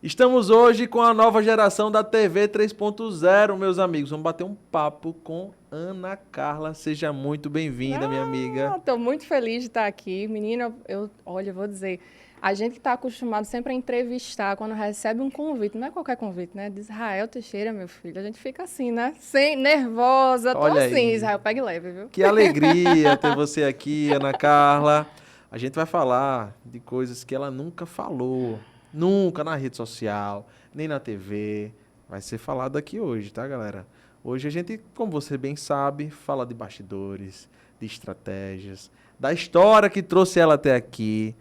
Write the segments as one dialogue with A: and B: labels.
A: Estamos hoje com a nova geração da TV 3.0, meus amigos. Vamos bater um papo com Ana Carla. Seja muito bem-vinda, minha amiga.
B: Estou muito feliz de estar aqui. Menina, olha, eu vou dizer, a gente que está acostumado sempre a entrevistar, quando recebe um convite, não é qualquer convite, né? De Israel Teixeira, meu filho, a gente fica assim, né? Nervosa, tô
A: Olha
B: assim,
A: aí.
B: Israel, pegue leve, viu?
A: Que alegria ter você aqui, Ana Carla. A gente vai falar de coisas que ela nunca falou, nunca na rede social, nem na TV. Vai ser falado aqui hoje, tá, galera? Hoje a gente, como você bem sabe, fala de bastidores, de estratégias, da história que trouxe ela até aqui.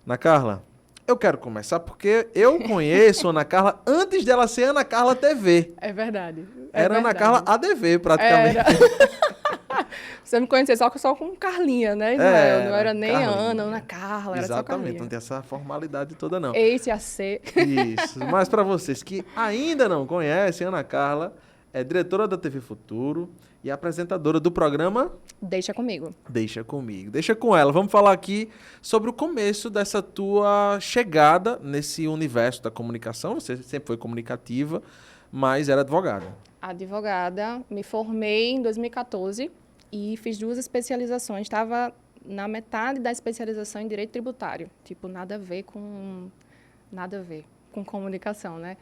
A: Ana Carla, eu quero começar porque eu conheço a Ana Carla antes dela ser Ana Carla TV.
B: É verdade.
A: Era Ana Carla ADV, praticamente.
B: Era. Você me conhecia só com Carlinha, né, Israel? Não era nem
A: Carlinha.
B: Ana Carla, era só
A: Exatamente,
B: Carlinha.
A: não tem essa formalidade toda, não.
B: Esse a C.
A: Isso. Mas para vocês que ainda não conhecem, Ana Carla é diretora da TV Futuro e apresentadora do programa
B: Deixa comigo.
A: Deixa Comigo. Deixa com ela. Vamos falar aqui sobre o começo dessa tua chegada nesse universo da comunicação. Você sempre foi comunicativa, mas era advogada.
B: Advogada, me formei em 2014 e fiz 2 especializações. Estava na metade da especialização em Direito Tributário. Tipo, nada a ver com comunicação, né?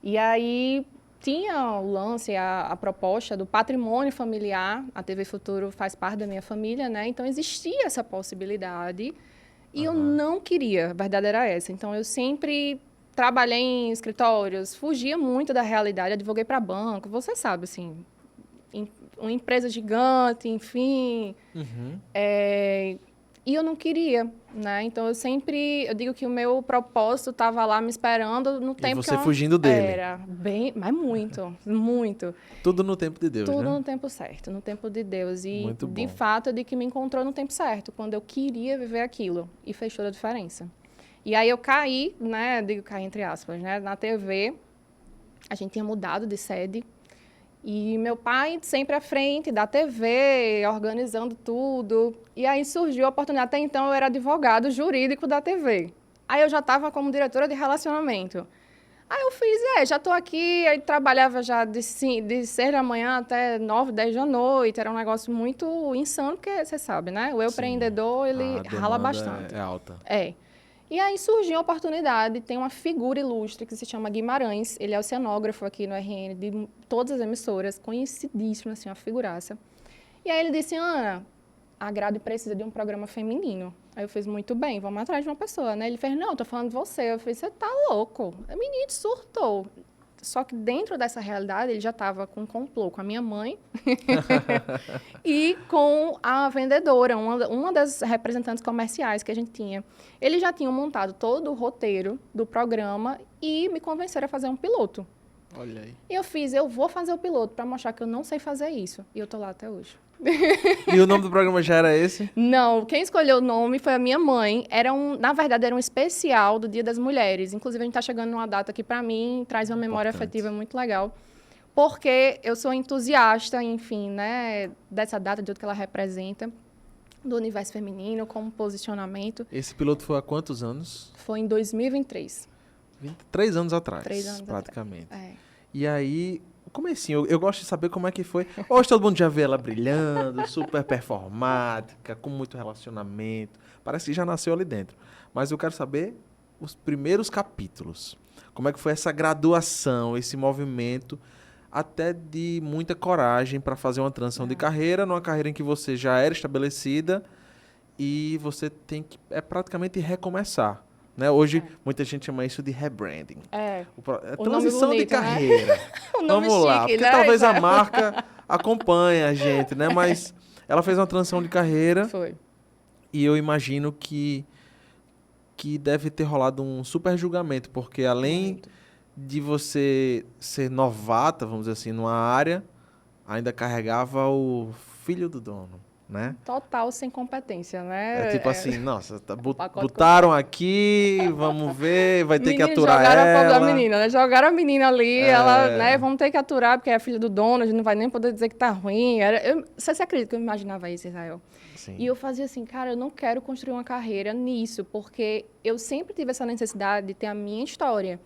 B: E aí tinha o lance, a proposta do patrimônio familiar. A TV Futuro faz parte da minha família, né? Então, existia essa possibilidade e eu não queria. A verdade era essa. Então, eu sempre trabalhei em escritórios, fugia muito da realidade, advoguei para banco, você sabe, assim, uma empresa gigante, enfim. E eu não queria, né? Então, eu digo que o meu propósito estava lá me esperando no tempo
A: você
B: que eu...
A: fugindo dele.
B: Era bem, mas muito, muito.
A: Tudo no tempo de Deus,
B: Tudo
A: né?
B: no tempo certo, no tempo de Deus. E,
A: Muito bom.
B: de fato, eu digo que me encontrou no tempo certo, quando eu queria viver aquilo. E fez toda a diferença. E aí eu caí, né, digo caí entre aspas, né, na TV, a gente tinha mudado de sede, e meu pai sempre à frente da TV, organizando tudo, e aí surgiu a oportunidade, até então eu era advogado jurídico da TV, aí eu já estava como diretora de relacionamento. Aí eu fiz, já estou aqui, aí trabalhava já de 6 da manhã até 9, 10 da noite, era um negócio muito insano, porque você sabe, né, o empreendedor, ele rala bastante.
A: É alta.
B: E aí surgiu a oportunidade, tem uma figura ilustre que se chama Guimarães, ele é oceanógrafo aqui no RN, de todas as emissoras, conhecidíssimo, assim, uma figuraça. E aí ele disse, Ana, a Grade precisa de um programa feminino. Aí eu fiz, muito bem, vamos atrás de uma pessoa, né? Ele fez, não, tô falando de você. Eu fiz, você tá louco. O menino surtou. Só que dentro dessa realidade, ele já estava com um complô com a minha mãe e com a vendedora, uma das representantes comerciais que a gente tinha. Eles já tinham montado todo o roteiro do programa e me convenceram a fazer um piloto.
A: Olha aí.
B: E eu vou fazer o piloto para mostrar que eu não sei fazer isso. E eu tô lá até hoje.
A: E o nome do programa já era esse?
B: Não, quem escolheu o nome foi a minha mãe. Na verdade, era um especial do Dia das Mulheres. Inclusive, a gente está chegando numa data que, para mim, traz uma memória afetiva muito legal. Porque eu sou entusiasta, enfim, né, dessa data, de tudo que ela representa, do universo feminino, como posicionamento.
A: Esse piloto foi há quantos anos?
B: Foi em 2023.
A: 3 anos atrás,
B: 3 anos
A: praticamente.
B: atrás.
A: E aí, o comecinho, eu gosto de saber como é que foi. Hoje todo mundo já vê ela brilhando, super performática, com muito relacionamento. Parece que já nasceu ali dentro. Mas eu quero saber os primeiros capítulos. Como é que foi essa graduação, esse movimento, até de muita coragem para fazer uma transição de carreira, numa carreira em que você já era estabelecida e você tem que praticamente recomeçar. Né? Hoje, muita gente chama isso de rebranding. Transição
B: bonito,
A: de carreira.
B: Né? O nome
A: Vamos lá,
B: chique,
A: porque
B: né?
A: talvez a marca acompanhe a gente, né? Mas ela fez uma transição de carreira.
B: Foi.
A: E eu imagino que deve ter rolado um super julgamento, porque além de você ser novata, vamos dizer assim, numa área, ainda carregava o filho do dono. Né?
B: Total sem competência, né?
A: É tipo assim, nossa, botaram aqui, vamos ver, vai ter que aturar
B: jogaram
A: ela.
B: A pobre da menina, né? Jogaram a menina ali, ela, né? Vamos ter que aturar, porque é a filha do dono, a gente não vai nem poder dizer que tá ruim. Você acredita que eu imaginava isso, Israel?
A: Sim.
B: E eu fazia assim, cara, eu não quero construir uma carreira nisso, porque eu sempre tive essa necessidade de ter a minha história.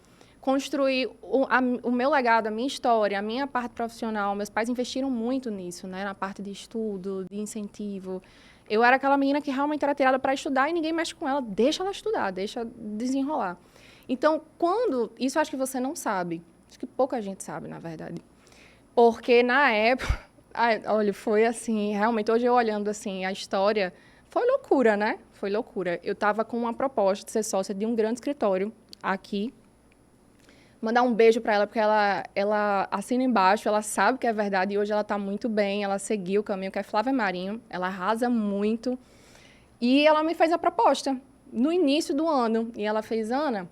B: construir o meu legado, a minha história, a minha parte profissional. Meus pais investiram muito nisso, né? Na parte de estudo, de incentivo. Eu era aquela menina que realmente era tirada para estudar e ninguém mexe com ela. Deixa ela estudar, deixa desenrolar. Então, isso eu acho que você não sabe. Acho que pouca gente sabe, na verdade. Porque na época... olha, foi assim, realmente, hoje eu olhando assim a história, foi loucura, né? Foi loucura. Eu estava com uma proposta de ser sócia de um grande escritório aqui. Mandar um beijo para ela, porque ela assina embaixo, ela sabe que é verdade e hoje ela está muito bem, ela seguiu o caminho, que é Flávia Marinho, ela arrasa muito. E ela me fez a proposta no início do ano. E ela fez, Ana,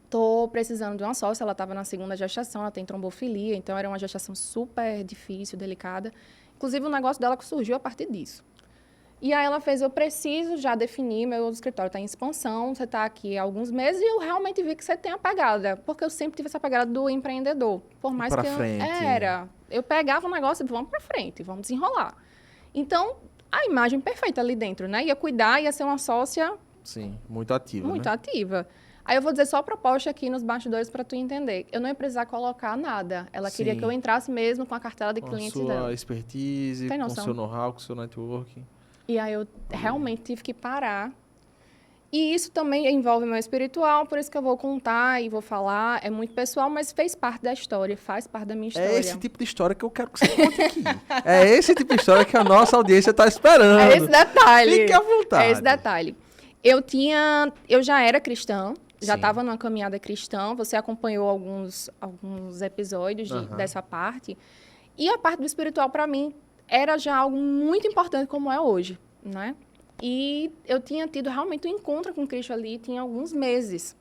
B: estou precisando de uma sócia, ela estava na segunda gestação, ela tem trombofilia, então era uma gestação super difícil, delicada. Inclusive, o negócio dela surgiu a partir disso. E aí ela fez, eu preciso já definir, meu escritório está em expansão, você está aqui há alguns meses e eu realmente vi que você tem a pegada, porque eu sempre tive essa pegada do empreendedor. Por mais
A: Pra
B: que
A: frente.
B: eu pegava o negócio e vamos para frente, vamos desenrolar. Então, a imagem perfeita ali dentro, né? Ia cuidar, ia ser uma sócia...
A: Sim, muito ativa,
B: Muito
A: né?
B: ativa. Aí eu vou dizer só a proposta aqui nos bastidores para tu entender. Eu não ia precisar colocar nada. Ela queria que eu entrasse mesmo com a cartela de
A: Com a
B: clientes
A: sua
B: dela.
A: expertise,
B: Tem
A: com o
B: noção?
A: seu know-how, com o seu networking.
B: E aí eu realmente tive que parar. E isso também envolve meu espiritual, por isso que eu vou contar e vou falar. É muito pessoal, mas fez parte da história, faz parte da minha história.
A: É esse tipo de história que eu quero que você conte aqui. É esse tipo de história que a nossa audiência está esperando.
B: É esse detalhe.
A: Fique à vontade.
B: É esse detalhe. Eu já era cristã, já
A: Sim.
B: estava numa caminhada cristã. Você acompanhou alguns episódios dessa parte. E a parte do espiritual, para mim, era já algo muito importante como é hoje, né? E eu tinha tido realmente um encontro com Cristo ali, tinha alguns meses.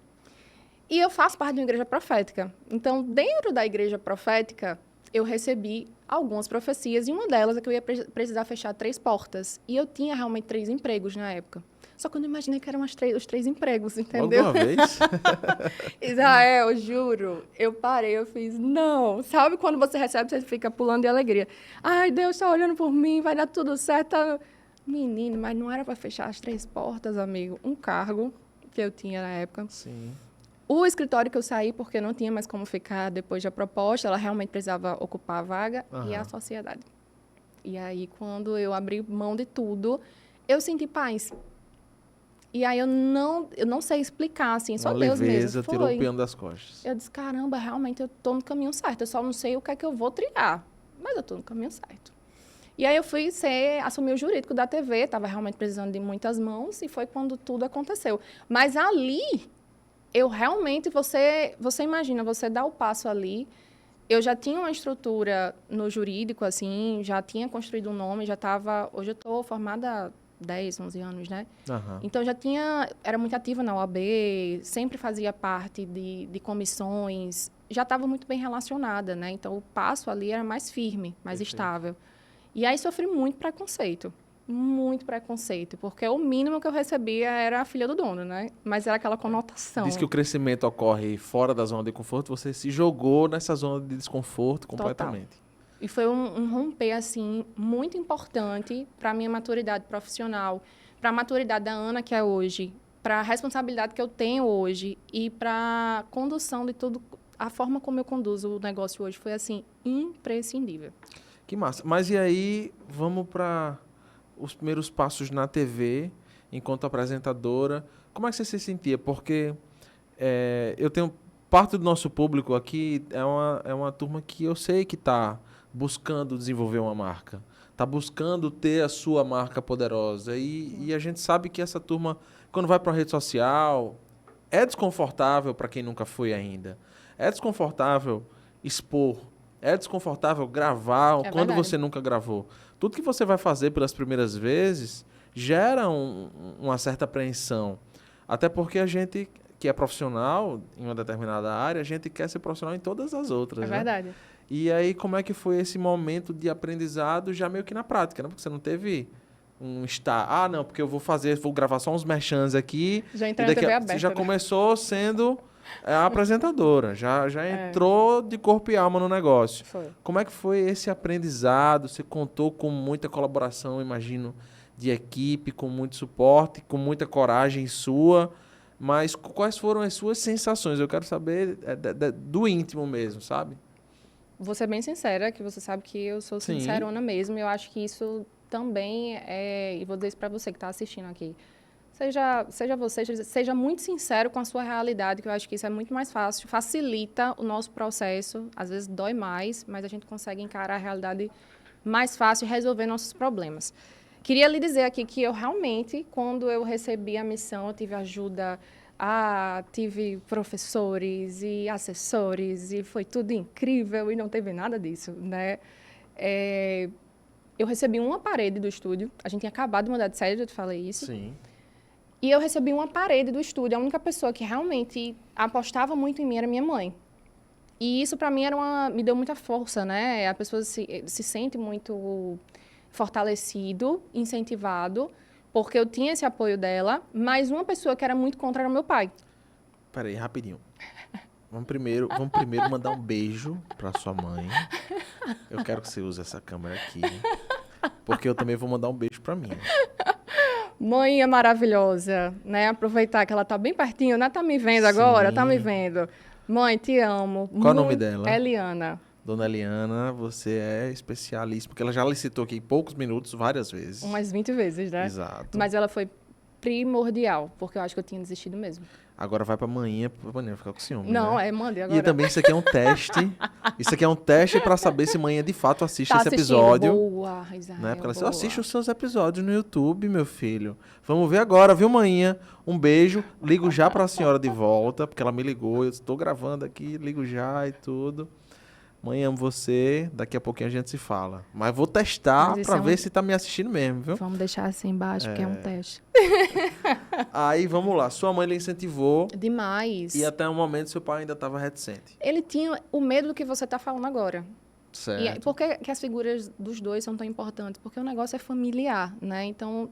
B: E eu faço parte de uma igreja profética. Então, dentro da igreja profética, eu recebi algumas profecias, e uma delas é que eu ia precisar fechar 3 portas. E eu tinha realmente 3 empregos na época. Só que eu não imaginei que eram os 3 empregos, entendeu?
A: Logo de uma vez?
B: Israel, juro, eu parei, eu fiz, não. Sabe quando você recebe, você fica pulando de alegria. Ai, Deus está olhando por mim, vai dar tudo certo. Tá... Menino, mas não era para fechar as 3 portas, amigo. Um cargo que eu tinha na época.
A: Sim.
B: O escritório que eu saí, porque não tinha mais como ficar depois da proposta, ela realmente precisava ocupar a vaga, e a sociedade. E aí, quando eu abri mão de tudo, eu senti paz. E aí eu não sei explicar, assim, só Deus mesmo.
A: Tirou o piano das costas.
B: Eu disse, caramba, realmente eu estou no caminho certo. Eu só não sei o que é que eu vou trilhar, mas eu estou no caminho certo. E aí eu fui assumir o jurídico da TV, estava realmente precisando de muitas mãos, e foi quando tudo aconteceu. Mas ali, eu realmente, você imagina, você dá o passo ali, eu já tinha uma estrutura no jurídico, assim, já tinha construído um nome, hoje eu estou formada há 10, 11 anos, né? Então, era muito ativa na OAB, sempre fazia parte de comissões, já estava muito bem relacionada, né? Então, o passo ali era mais firme, mais estável. E aí, sofri muito preconceito, porque o mínimo que eu recebia era a filha do dono, né? Mas era aquela conotação.
A: Diz que o crescimento ocorre fora da zona de conforto, você se jogou nessa zona de desconforto completamente.
B: Total. E foi um romper, assim, muito importante para a minha maturidade profissional, para a maturidade da Ana, que é hoje, para a responsabilidade que eu tenho hoje e para a condução de tudo, a forma como eu conduzo o negócio hoje foi, assim, imprescindível.
A: Que massa. Mas e aí, vamos para os primeiros passos na TV, enquanto apresentadora. Como é que você se sentia? Porque eu tenho... Parte do nosso público aqui é uma turma que eu sei que está buscando desenvolver uma marca. Está buscando ter a sua marca poderosa. E a gente sabe que essa turma, quando vai para a rede social, é desconfortável para quem nunca foi ainda. É desconfortável expor. É desconfortável gravar quando
B: verdade.
A: você nunca gravou. Tudo que você vai fazer pelas primeiras vezes gera uma certa apreensão. Até porque a gente que é profissional em uma determinada área, a gente quer ser profissional em todas as outras.
B: É verdade.
A: Né? E aí, como é que foi esse momento de aprendizado já meio que na prática, né? Porque você não teve não, porque eu vou gravar só uns merchans aqui.
B: Já entrei na TV aberta.
A: Você já começou sendo a apresentadora, já entrou de corpo e alma no negócio.
B: Foi.
A: Como é que foi esse aprendizado? Você contou com muita colaboração, imagino, de equipe, com muito suporte, com muita coragem sua. Mas quais foram as suas sensações? Eu quero saber do íntimo mesmo, sabe?
B: Vou ser bem sincera, que você sabe que eu sou
A: Sim.
B: sincerona mesmo. Eu acho que isso também é... E vou dizer isso para você que está assistindo aqui. Seja você, seja muito sincero com a sua realidade, que eu acho que isso é muito mais fácil, facilita o nosso processo. Às vezes dói mais, mas a gente consegue encarar a realidade mais fácil e resolver nossos problemas. Queria lhe dizer aqui que eu realmente, quando eu recebi a missão, eu tive ajuda, tive professores e assessores, e foi tudo incrível, e não teve nada disso, né? Eu recebi uma parede do estúdio, a gente tinha acabado de mudar de sede, eu te falei isso.
A: Sim.
B: E eu recebi uma parede do estúdio, a única pessoa que realmente apostava muito em mim era minha mãe. E isso, para mim, me deu muita força, né? A pessoa se sente muito fortalecido, incentivado, porque eu tinha esse apoio dela, mas uma pessoa que era muito contra era o meu pai.
A: Peraí, rapidinho. Vamos primeiro mandar um beijo pra sua mãe. Eu quero que você use essa câmera aqui, porque eu também vou mandar um beijo pra mim.
B: Mãe é maravilhosa, né? Aproveitar que ela tá bem pertinho, né? Tá me vendo agora? Tá me vendo. Mãe, te amo.
A: Qual é o nome dela?
B: Eliana.
A: Dona Eliana, você é especialíssima, porque ela já lhe citou aqui em poucos minutos, várias vezes.
B: Umas 20 vezes, né?
A: Exato.
B: Mas ela foi primordial, porque eu acho que eu tinha desistido mesmo.
A: Agora vai pra manhã ficar com ciúme,
B: Não,
A: né?
B: mande agora.
A: E também isso aqui é um teste. Isso aqui é um teste pra saber se manhã de fato assiste
B: Tá
A: esse
B: assistindo.
A: episódio.
B: Boa, Israel,
A: Né? Porque ela disse,
B: boa.
A: assiste os seus episódios no YouTube, meu filho. Vamos ver agora, viu, manhã? Um beijo. Ligo já pra senhora de volta, porque ela me ligou. Eu estou gravando aqui, ligo já e tudo. Mãe, amo você. Daqui a pouquinho a gente se fala. Mas vou testar
B: Mas
A: pra
B: isso
A: ver se tá me assistindo mesmo, viu?
B: Vamos deixar assim embaixo, porque é um teste.
A: Aí, vamos lá. Sua mãe lhe incentivou
B: Demais.
A: e até o momento seu pai ainda estava reticente.
B: Ele tinha o medo do que você tá falando agora.
A: Certo.
B: E por que as figuras dos dois são tão importantes? Porque o negócio é familiar, né? Então,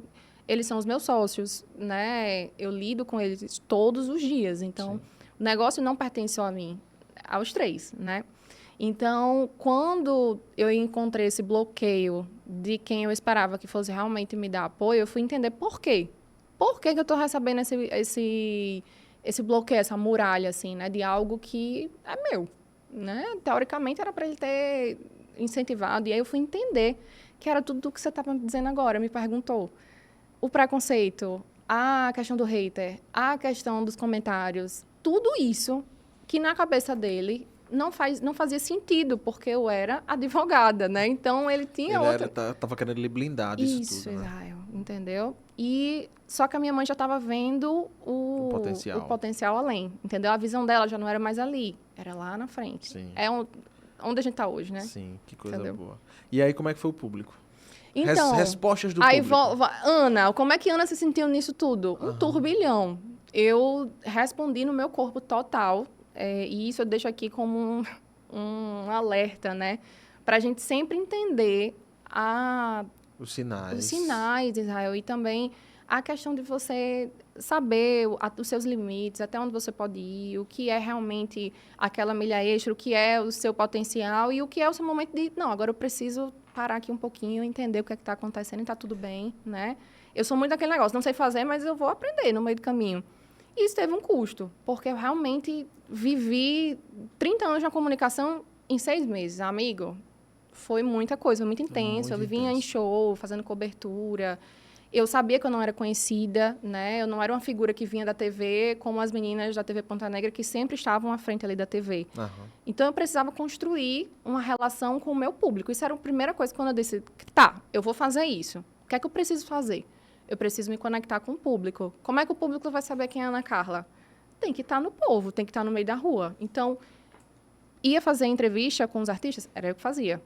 B: eles são os meus sócios, né? Eu lido com eles todos os dias. Então,
A: Sim.
B: o negócio não pertence só a mim, aos três, né? Então, quando eu encontrei esse bloqueio de quem eu esperava que fosse realmente me dar apoio, eu fui entender por quê. Por que eu estou recebendo esse bloqueio, essa muralha, assim, né? De algo que é meu, né? Teoricamente, era para ele ter incentivado. E aí eu fui entender que era tudo o que você estava me dizendo agora. Me perguntou. O preconceito, a questão do hater, a questão dos comentários, tudo isso que na cabeça dele não fazia sentido, porque eu era advogada, né? Então, ele tinha
A: Tava querendo lhe blindar disso
B: Isso,
A: tudo, né?
B: Israel, entendeu? E só que a minha mãe já estava vendo o potencial além, entendeu? A visão dela já não era mais ali, era lá na frente.
A: Sim.
B: É onde a gente está hoje, né?
A: Sim, que coisa
B: Entendeu?
A: boa. E aí, como é que foi o público?
B: Então,
A: Respostas do
B: aí
A: público.
B: Ana, como é que Ana se sentiu nisso tudo? Um turbilhão. Eu respondi no meu corpo total, e isso eu deixo aqui como um alerta, né? Para a gente sempre entender
A: Os sinais.
B: os sinais, Israel, e também a questão de você saber os seus limites, até onde você pode ir, o que é realmente aquela milha extra, o que é o seu potencial e o que é o seu momento de, não, agora eu preciso parar aqui um pouquinho, entender o que é que está acontecendo e está tudo bem, né? Eu sou muito daquele negócio, não sei fazer, mas eu vou aprender no meio do caminho. E isso teve um custo, porque eu realmente vivi 30 anos na comunicação em 6 meses, amigo. Foi muita coisa, foi muito intenso. Eu vivia em show, fazendo cobertura. Eu sabia que eu não era conhecida, né? Eu não era uma figura que vinha da TV, como as meninas da TV Ponta Negra, que sempre estavam à frente ali da TV.
A: Uhum.
B: Então, eu precisava construir uma relação com o meu público. Isso era a primeira coisa quando eu disse, tá, eu vou fazer isso. O que é que eu preciso fazer? Eu preciso me conectar com o público. Como é que o público vai saber quem é a Ana Carla? Tem que estar no povo, tem que estar no meio da rua. Então, ia fazer entrevista com os artistas? Era eu que fazia.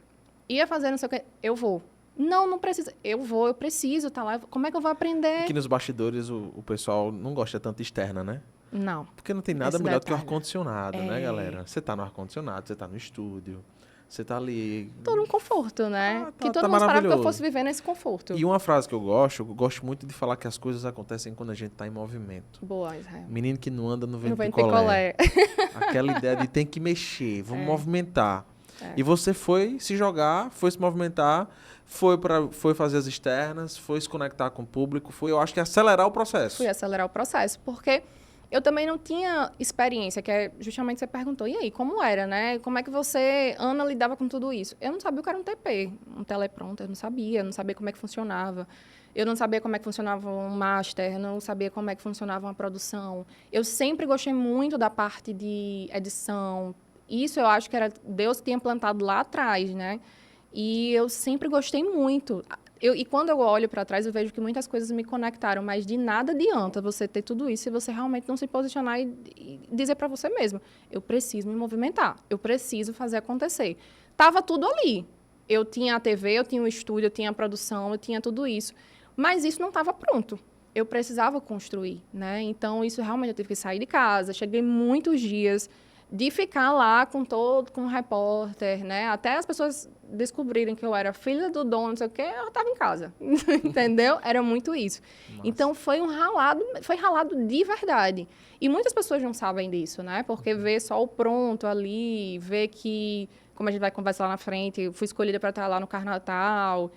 B: Ia fazer não sei o quê? Eu vou. Não precisa. Eu preciso estar lá. Como é que eu vou aprender?
A: Aqui nos bastidores o pessoal não gosta tanto externa, né?
B: Não.
A: Porque não tem nada
B: Esse
A: melhor do que o
B: detalhe.
A: ar-condicionado, né, galera? Você tá no ar-condicionado, você tá no estúdio, você tá ali...
B: Todo um conforto, né?
A: Tá-
B: que
A: tá
B: todo mundo esperava que eu
A: maravilhoso.
B: fosse viver nesse conforto.
A: E uma frase que eu gosto muito de falar que as coisas acontecem quando a gente tá em movimento.
B: Boa, Israel.
A: Menino que não anda não vem
B: Não vem
A: picolé.
B: picolé.
A: Aquela ideia de tem que mexer, vamos movimentar. E você foi se jogar, foi se movimentar, foi fazer as externas, foi se conectar com o público, eu acho que acelerar o processo.
B: Fui acelerar o processo, porque eu também não tinha experiência, que é justamente você perguntou, e aí, como era, né? Como é que você, Ana, lidava com tudo isso? Eu não sabia o que era um TP, um teleprompter, eu não sabia como é que funcionava. Eu não sabia como é que funcionava um master, não sabia como é que funcionava uma produção. Eu sempre gostei muito da parte de edição. Isso eu acho que era Deus que tinha plantado lá atrás, né? E eu sempre gostei muito. E quando eu olho para trás, eu vejo que muitas coisas me conectaram, mas de nada adianta você ter tudo isso se você realmente não se posicionar e dizer para você mesmo: eu preciso me movimentar, eu preciso fazer acontecer. Tava tudo ali. Eu tinha a TV, eu tinha o estúdio, eu tinha a produção, eu tinha tudo isso. Mas isso não estava pronto. Eu precisava construir, né? Então, isso realmente eu tive que sair de casa. Cheguei muitos dias de ficar lá com o repórter, né? Até as pessoas descobrirem que eu era filha do dono, não sei o quê, eu estava em casa, entendeu? Era muito isso.
A: Nossa.
B: Então, foi ralado de verdade. E muitas pessoas não sabem disso, né? Porque vê só o pronto ali, vê que, como a gente vai conversar lá na frente, eu fui escolhida para estar lá no Carnatal.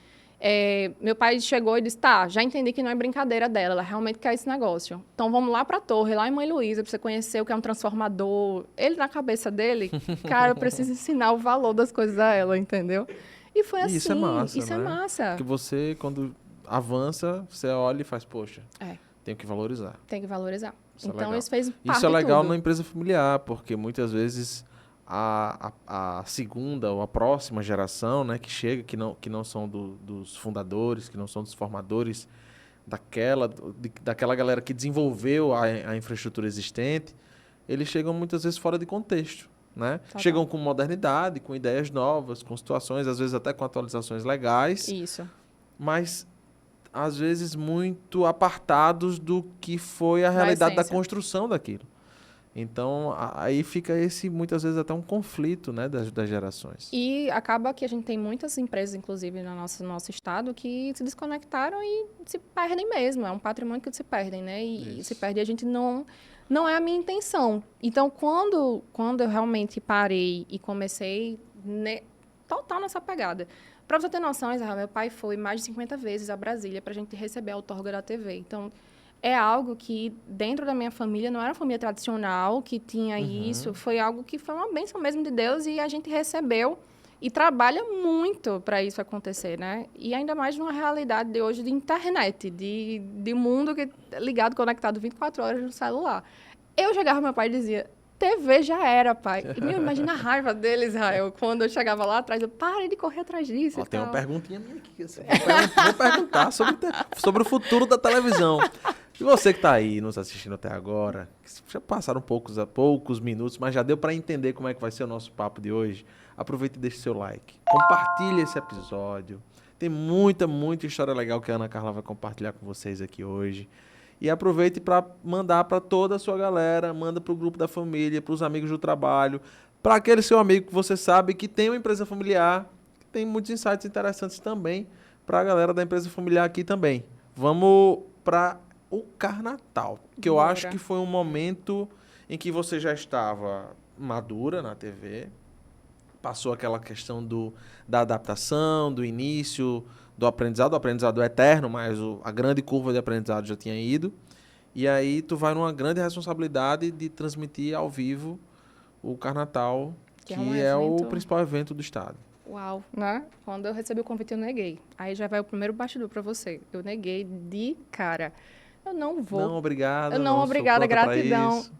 B: Meu pai chegou e disse, tá, já entendi que não é brincadeira dela, ela realmente quer esse negócio. Então, vamos lá para a torre, lá em Mãe Luísa, para você conhecer o que é um transformador. Ele, na cabeça dele, cara, eu preciso ensinar o valor das coisas a ela, entendeu? E foi assim.
A: Isso é massa,
B: Isso
A: né?
B: é massa.
A: Porque você, quando avança, você olha e faz, poxa,
B: É,
A: tenho que valorizar.
B: tem que valorizar.
A: Isso é
B: Então,
A: legal.
B: isso fez parte
A: Isso é
B: de
A: legal
B: tudo.
A: na empresa familiar, porque muitas vezes a segunda ou a próxima geração, né, que chega, que não são dos fundadores, que não são dos formadores daquela galera que desenvolveu a infraestrutura existente, eles chegam muitas vezes fora de contexto, né?
B: Total.
A: Chegam com modernidade, com ideias novas, com situações, às vezes até com atualizações legais,
B: Isso.
A: mas às vezes muito apartados do que foi a
B: Da
A: realidade da
B: essência.
A: construção daquilo. Então, aí fica muitas vezes até um conflito, né, das gerações.
B: E acaba que a gente tem muitas empresas, inclusive no nosso estado, que se desconectaram e se perdem mesmo. É um patrimônio que se perdem, né? E se
A: Isso.
B: perde. E a gente não é a minha intenção. Então, quando eu realmente parei e comecei total nessa pegada. Para você ter noção, Israel, meu pai foi mais de 50 vezes a Brasília para a gente receber a outorga da TV. Então, é algo que, dentro da minha família, não era uma família tradicional que tinha isso. Foi algo que foi uma bênção mesmo de Deus e a gente recebeu e trabalha muito para isso acontecer, né? E ainda mais numa realidade de hoje de internet, de mundo que ligado, conectado 24 horas no celular. Eu chegava ao meu pai e dizia, TV já era, pai. E meu, imagina a raiva dele, Israel, quando eu chegava lá atrás, eu parei de correr atrás disso.
A: Ó,
B: e
A: tem uma
B: tal.
A: perguntinha minha aqui. Assim, vou perguntar sobre o futuro da televisão. E você que está aí nos assistindo até agora, que já passaram poucos minutos, mas já deu para entender como é que vai ser o nosso papo de hoje, aproveite e deixe seu like. Compartilhe esse episódio. Tem muita história legal que a Ana Carla vai compartilhar com vocês aqui hoje. E aproveite para mandar para toda a sua galera, manda para o grupo da família, para os amigos do trabalho, para aquele seu amigo que você sabe que tem uma empresa familiar, que tem muitos insights interessantes também para a galera da empresa familiar aqui também. Vamos para o Carnatal, que eu
B: Bora.
A: acho que foi um momento em que você já estava madura na TV, passou aquela questão da adaptação, do início, do aprendizado. O aprendizado é eterno, mas a grande curva de aprendizado já tinha ido. E aí tu vai numa grande responsabilidade de transmitir ao vivo o Carnatal, que
B: é um
A: é o
B: evento...
A: principal evento do estado.
B: Uau, né? Quando eu recebi o convite, eu neguei. Aí já vai o primeiro bastidor para você. Eu neguei de cara. Eu não vou.
A: Não, obrigado.
B: Eu não,
A: sou
B: obrigada,
A: pronta pra
B: gratidão.
A: isso.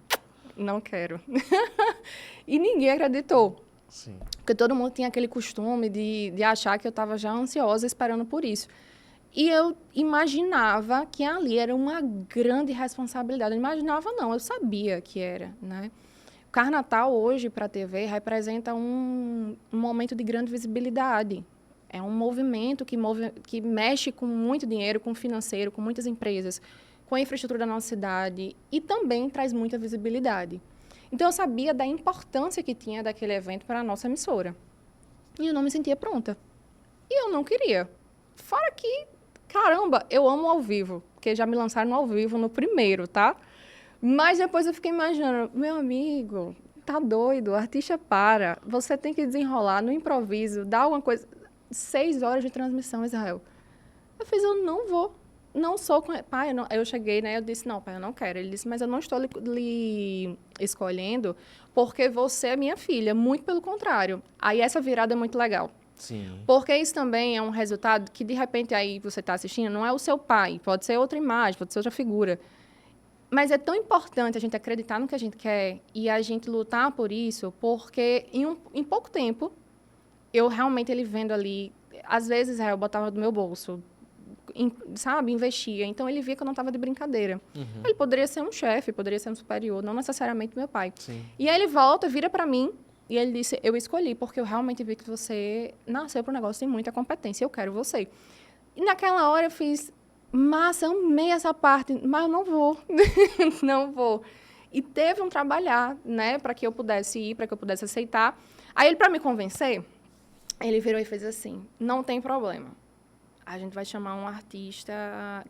B: Não quero. E ninguém acreditou.
A: Sim.
B: Porque todo mundo tinha aquele costume de achar que eu estava já ansiosa esperando por isso. E eu imaginava que ali era uma grande responsabilidade. Eu imaginava não, eu sabia que era, né? O Carnatal hoje para a TV representa um momento de grande visibilidade. É um movimento que mexe com muito dinheiro, com financeiro, com muitas empresas, com a infraestrutura da nossa cidade e também traz muita visibilidade. Então, eu sabia da importância que tinha daquele evento para a nossa emissora. E eu não me sentia pronta. E eu não queria. Fora que, caramba, eu amo ao vivo, porque já me lançaram ao vivo no primeiro, tá? Mas depois eu fiquei imaginando, meu amigo, tá doido, o artista para, você tem que desenrolar no improviso, dar alguma coisa. 6 horas de transmissão, Israel. Eu fiz, eu não vou. não sou... Pai, eu cheguei, né? Eu disse, não, pai, eu não quero. Ele disse, mas eu não estou lhe escolhendo porque você é minha filha. Muito pelo contrário. Aí essa virada é muito legal.
A: Sim.
B: Porque isso também é um resultado que, de repente, aí você está assistindo, não é o seu pai. Pode ser outra imagem, pode ser outra figura. Mas é tão importante a gente acreditar no que a gente quer e a gente lutar por isso, porque em pouco tempo, eu realmente, ele vendo ali... Às vezes, eu botava do meu bolso, sabe, investia. Então, ele via que eu não estava de brincadeira. Ele poderia ser um chefe, poderia ser um superior, não necessariamente meu pai.
A: Sim.
B: E aí ele volta, vira para mim e ele disse, eu escolhi porque eu realmente vi que você nasceu para um negócio, tem muita competência, eu quero você. E naquela hora eu fiz, massa, eu amei essa parte, mas eu não vou, não vou. E teve um trabalhar, né, para que eu pudesse ir, para que eu pudesse aceitar. Aí ele, para me convencer, ele virou e fez assim, não tem problema. A gente vai chamar um artista...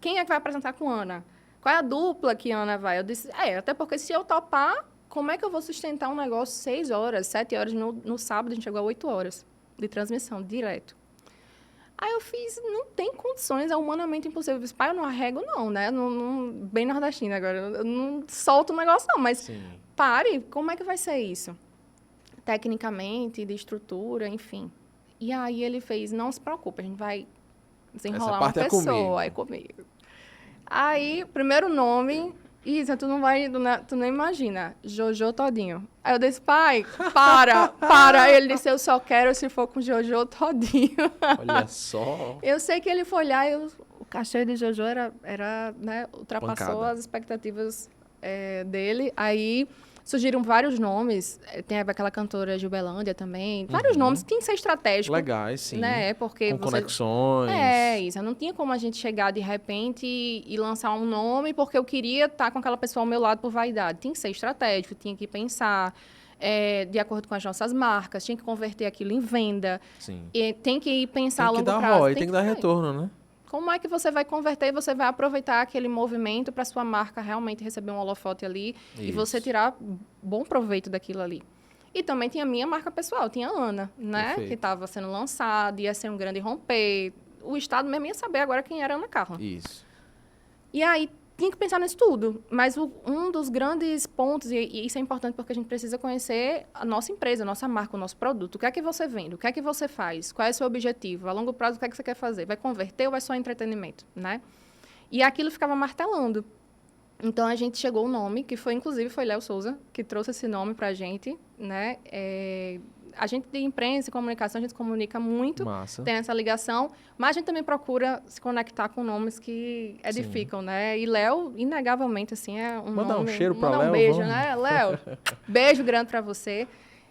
B: Quem é que vai apresentar com Ana? Qual é a dupla que Ana vai? Eu disse, até porque se eu topar, como é que eu vou sustentar um negócio 6 horas, 7 horas? No sábado, a gente chegou a 8 horas de transmissão, direto. Aí eu fiz, não tem condições, é humanamente impossível. Eu disse, pai, eu não arrego não, né? Bem nordestina agora, eu não solto o negócio não, mas
A: Sim.
B: pare, como é que vai ser isso? Tecnicamente, de estrutura, enfim. E aí ele fez, não se preocupe, a gente vai... desenrolar uma pessoa, aí comigo. Aí, primeiro nome, Isa, tu não imagina, Jojo Todinho. Aí eu disse, pai, para. Ele disse, eu só quero se for com Jojo Todinho.
A: Olha só.
B: Eu sei que ele foi olhar e o cachê de Jojo era né, ultrapassou
A: Pancada.
B: as expectativas dele. Aí surgiram vários nomes, tem aquela cantora Gilberlândia também, vários nomes, tinha que ser estratégico.
A: Legais, sim.
B: Né? Porque
A: Com conexões.
B: Isso. Não tinha como a gente chegar de repente e lançar um nome porque eu queria estar com aquela pessoa ao meu lado por vaidade. Tinha que ser estratégico, tinha que pensar de acordo com as nossas marcas, tinha que converter aquilo em venda.
A: Sim.
B: E tem que pensar a
A: Tem que
B: longo
A: dar
B: prazo.
A: ROI, tem que dar retorno, né?
B: Como é que você vai converter e você vai aproveitar aquele movimento para sua marca realmente receber um holofote ali e você tirar bom proveito daquilo ali? E também tinha a minha marca pessoal, tinha a Ana, né?
A: Perfeito.
B: Que estava sendo lançada, ia ser um grande romper. O Estado mesmo ia saber agora quem era a Ana Carla.
A: Isso.
B: E aí, tinha que pensar nisso tudo. Mas um dos grandes pontos, e isso é importante porque a gente precisa conhecer a nossa empresa, a nossa marca, o nosso produto. O que é que você vende? O que é que você faz? Qual é o seu objetivo? A longo prazo, o que é que você quer fazer? Vai converter ou vai só entretenimento, né? E aquilo ficava martelando. Então, a gente chegou ao nome, que foi, inclusive, foi Léo Souza, que trouxe esse nome para a gente, né? A gente de imprensa e comunicação, a gente se comunica muito,
A: Massa.
B: tem essa ligação, mas a gente também procura se conectar com nomes que edificam, né? E Léo, inegavelmente, assim, é um
A: Mandar
B: nome...
A: um cheiro para
B: mandar
A: Léo,
B: um beijo,
A: vamos.
B: né? Léo, beijo grande para você.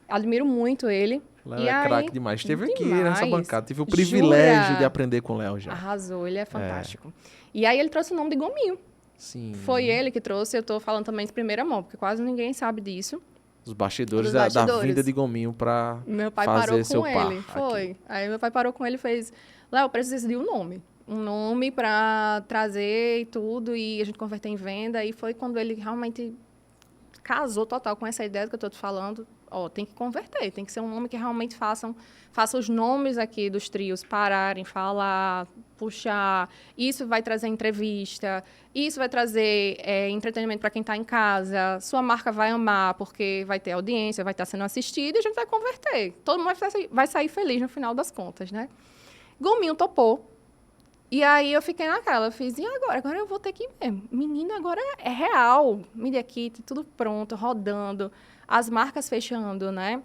B: Admiro muito ele.
A: Léo
B: E
A: é
B: aí,
A: craque demais. Esteve aqui
B: demais.
A: nessa bancada. Tive o privilégio
B: Jura?
A: de aprender com o Léo já.
B: Arrasou, ele é fantástico. E aí ele trouxe o nome de Gominho.
A: Sim.
B: Foi ele que trouxe, eu estou falando também de primeira mão, porque quase ninguém sabe disso.
A: Os bastidores,
B: Os
A: da
B: bastidores.
A: vinda de Gominho para
B: Meu pai
A: fazer
B: parou
A: seu
B: com
A: par
B: ele,
A: aqui.
B: foi. Aí meu pai parou com ele e fez, Léo, preciso de um nome. Um nome para trazer e tudo, e a gente converter em venda. E foi quando ele realmente casou total com essa ideia que eu estou te falando. Tem que converter, tem que ser um nome que realmente faça os nomes aqui dos trios pararem, falar, puxar. Isso vai trazer entrevista, isso vai trazer entretenimento para quem está em casa. Sua marca vai amar, porque vai ter audiência, vai estar sendo assistida e a gente vai converter. Todo mundo vai sair feliz no final das contas, né? Gominho topou. E aí eu fiquei naquela, eu fiz, e agora? Agora eu vou ter que ir mesmo. Menino, agora é real. Media Kit, tudo pronto, rodando. As marcas fechando, né?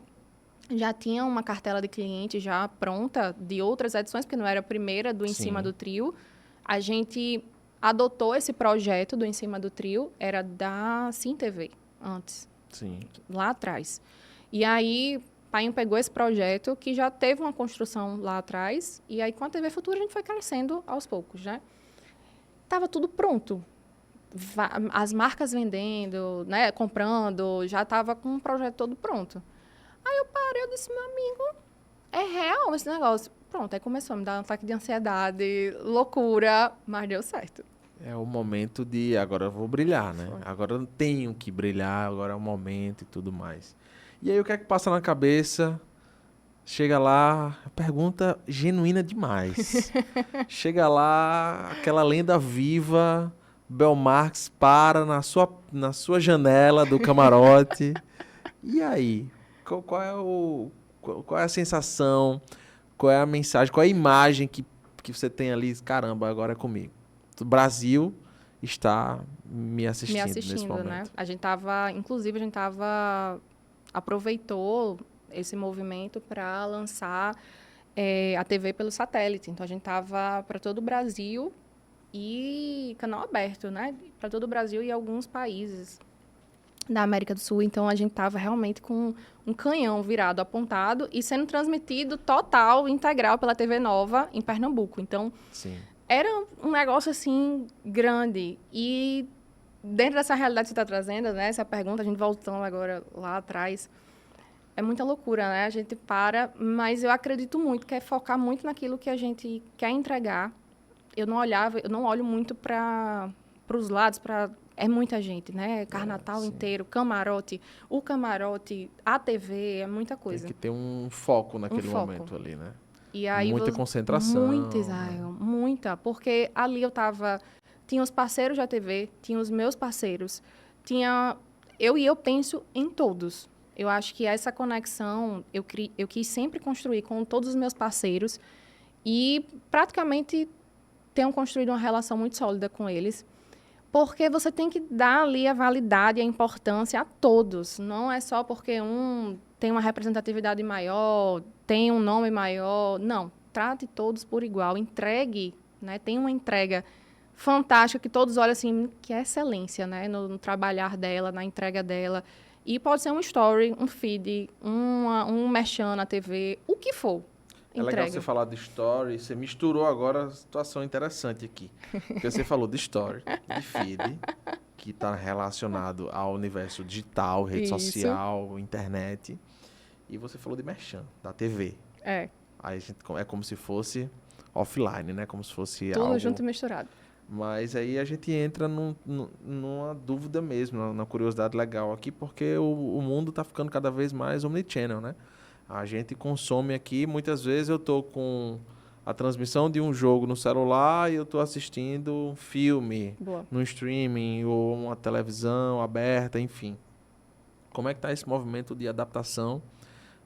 B: Já tinha uma cartela de clientes já pronta de outras edições, porque não era a primeira do Em Cima do Trio. A gente adotou esse projeto do Em Cima do Trio, era da Sim TV, antes.
A: Sim.
B: Lá atrás. E aí, Painho pegou esse projeto, que já teve uma construção lá atrás, e aí com a TV Futura a gente foi crescendo aos poucos, né? Tava tudo pronto. As marcas vendendo, né, comprando, já estava com o projeto todo pronto. Aí eu parei, eu disse, meu amigo, é real esse negócio? Pronto, aí começou a me dar um ataque de ansiedade, loucura, mas deu certo.
A: É o momento de, agora eu vou brilhar, né?
B: Foi.
A: Agora eu tenho que brilhar, agora é o momento e tudo mais. E aí o que é que passa na cabeça? Chega lá, pergunta genuína demais. Chega lá, aquela lenda viva, Bel Marx para na sua janela do camarote. E aí? Qual é a sensação? Qual é a mensagem? Qual é a imagem que você tem ali? Caramba, agora é comigo. O Brasil está me assistindo nesse momento.
B: Né? Inclusive, a gente aproveitou esse movimento para lançar a TV pelo satélite. Então, a gente estava para todo o Brasil e canal aberto, né? Para todo o Brasil e alguns países da América do Sul. Então, a gente estava realmente com um canhão virado, apontado e sendo transmitido total, integral pela TV Nova em Pernambuco. Então,
A: sim,
B: era um negócio, assim, grande. E dentro dessa realidade que você está trazendo, né? Essa pergunta, a gente voltando agora lá atrás, é muita loucura, né? A gente mas eu acredito muito que é focar muito naquilo que a gente quer entregar. Eu não olho muito para os lados, é muita gente, né? Carnatal inteiro, camarote, a TV, é muita coisa.
A: Tem que ter um foco naquele momento ali, né?
B: E aí
A: muita concentração.
B: Muita, Israel, muita. Porque ali tinha os parceiros da TV, tinha os meus parceiros, eu penso em todos. Eu acho que essa conexão eu quis sempre construir com todos os meus parceiros e praticamente tenho construído uma relação muito sólida com eles, porque você tem que dar ali a validade e a importância a todos. Não é só porque um tem uma representatividade maior, tem um nome maior. Não, trate todos por igual, entregue, né? Tem uma entrega fantástica que todos olham assim, que é excelência, né? No trabalhar dela, na entrega dela. E pode ser um story, um feed, um merchan na TV, o que for.
A: É legal você falar de story, você misturou agora a situação interessante aqui. Porque você falou de story, de feed, que está relacionado ao universo digital, rede social, internet. E você falou de merchan, da TV.
B: É.
A: Aí é como se fosse offline, né? Como se fosse
B: tudo
A: algo...
B: junto e misturado.
A: Mas aí a gente entra numa dúvida mesmo, na curiosidade legal aqui, porque o mundo está ficando cada vez mais omnichannel, né? A gente consome aqui, muitas vezes eu estou com a transmissão de um jogo no celular e eu estou assistindo um filme no streaming ou uma televisão aberta, enfim. Como é que está esse movimento de adaptação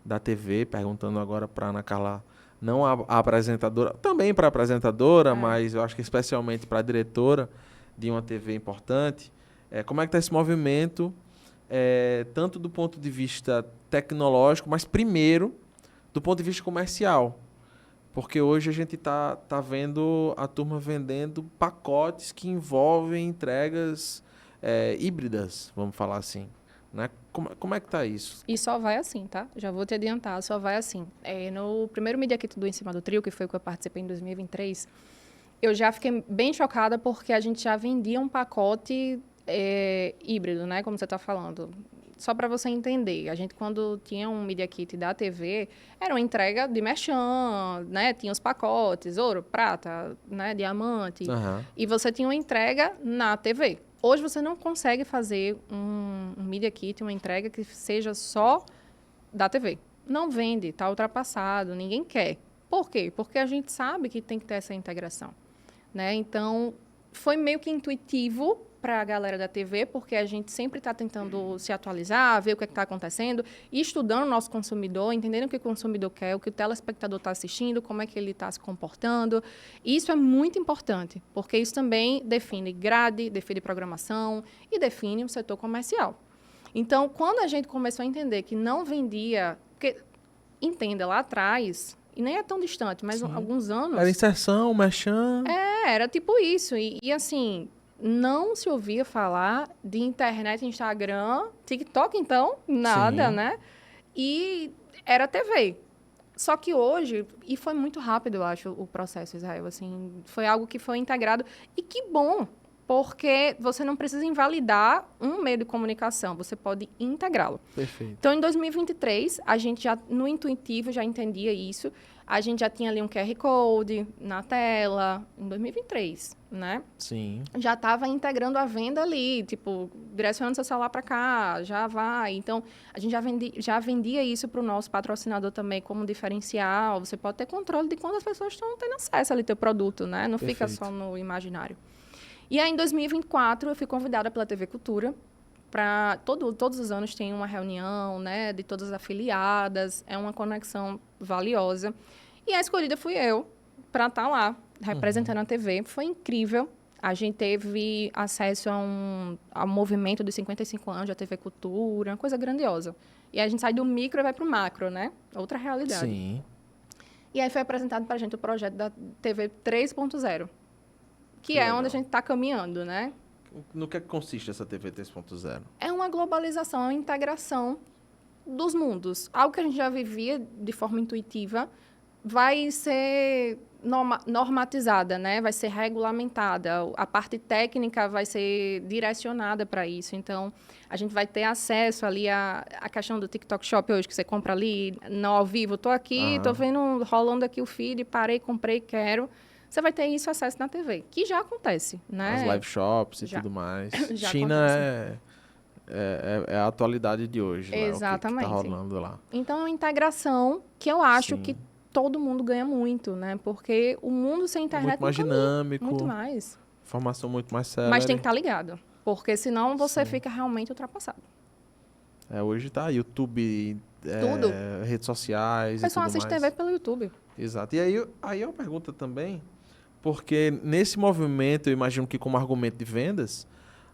A: da TV? Perguntando agora para Ana Carla, não a apresentadora, também para a apresentadora, mas eu acho que especialmente para a diretora de uma TV importante. Como é que está esse movimento, tanto do ponto de vista tecnológico, mas primeiro do ponto de vista comercial? Porque hoje a gente tá vendo a turma vendendo pacotes que envolvem entregas híbridas, vamos falar assim. Né? Como é que tá isso?
B: E só vai assim, tá? Já vou te adiantar, só vai assim. No primeiro Media Kit do Em Cima do Trio, que foi o que eu participei em 2023, eu já fiquei bem chocada porque a gente já vendia um pacote híbrido, né? Como você está falando. Só para você entender, a gente quando tinha um Media Kit da TV, era uma entrega de merchan, né? Tinha os pacotes, ouro, prata, né? Diamante.
A: Uhum.
B: E você tinha uma entrega na TV. Hoje você não consegue fazer um Media Kit, uma entrega que seja só da TV. Não vende, está ultrapassado, ninguém quer. Por quê? Porque a gente sabe que tem que ter essa integração, né? Então, foi meio que intuitivo para a galera da TV, porque a gente sempre está tentando se atualizar, ver o que está acontecendo, e estudando o nosso consumidor, entendendo o que o consumidor quer, o que o telespectador está assistindo, como é que ele está se comportando. E isso é muito importante, porque isso também define grade, define programação e define o setor comercial. Então, quando a gente começou a entender que não vendia... Porque, entenda, lá atrás, e nem é tão distante, mas alguns anos...
A: Era inserção, merchan...
B: era tipo isso. E assim... Não se ouvia falar de internet, Instagram, TikTok, então, nada, né? E era TV. Só que hoje, e foi muito rápido, eu acho, o processo, Israel, assim, foi algo que foi integrado. E que bom, porque você não precisa invalidar um meio de comunicação, você pode integrá-lo.
A: Perfeito.
B: Então, em 2023, a gente já, no intuitivo, já entendia isso. A gente já tinha ali um QR Code na tela, em 2023, né?
A: Sim.
B: Já estava integrando a venda ali, tipo, direcionando seu celular para cá, já vai. Então, a gente já vendia isso para o nosso patrocinador também como diferencial. Você pode ter controle de quantas pessoas estão tendo acesso ali ao teu produto, né? Não fica
A: Perfeito.
B: só no imaginário. E aí, em 2024, eu fui convidada pela TV Cultura para... Todos os anos tem uma reunião, né? De todas as afiliadas. É uma conexão valiosa. E a escolhida fui eu para estar lá, representando a TV. Foi incrível. A gente teve acesso ao movimento dos 55 anos da TV Cultura, uma coisa grandiosa. E a gente sai do micro e vai para o macro, né? Outra realidade.
A: Sim.
B: E aí foi apresentado para a gente o projeto da TV 3.0, que
A: Que
B: é
A: legal.
B: onde a gente está caminhando, né?
A: No que é que consiste essa TV 3.0?
B: É uma globalização, uma integração dos mundos. Algo que a gente já vivia de forma intuitiva vai ser normatizada, né? Vai ser regulamentada. A parte técnica vai ser direcionada para isso. Então, a gente vai ter acesso ali à questão do TikTok Shop hoje, que você compra ali no ao vivo. Estou aqui, estou vendo, rolando aqui o feed, parei, comprei, quero. Você vai ter isso acesso na TV, que já acontece, né?
A: As live shops e
B: Já.
A: tudo mais.
B: Já
A: China
B: acontece.
A: é a atualidade de hoje, lá, o que tá
B: Exatamente.
A: rolando lá.
B: Então, é uma integração que eu acho
A: Sim.
B: que todo mundo ganha muito, né? Porque o mundo sem internet
A: Muito mais
B: não caminha.
A: dinâmico,
B: Muito mais.
A: informação muito mais célere.
B: Mas tem que estar ligado. Porque senão você
A: Sim.
B: fica realmente ultrapassado.
A: Hoje tá YouTube,
B: Tudo.
A: redes sociais
B: O
A: e
B: pessoal
A: tudo
B: assiste
A: mais.
B: TV pelo YouTube.
A: Exato. E aí eu pergunto também, porque nesse movimento, eu imagino que como argumento de vendas,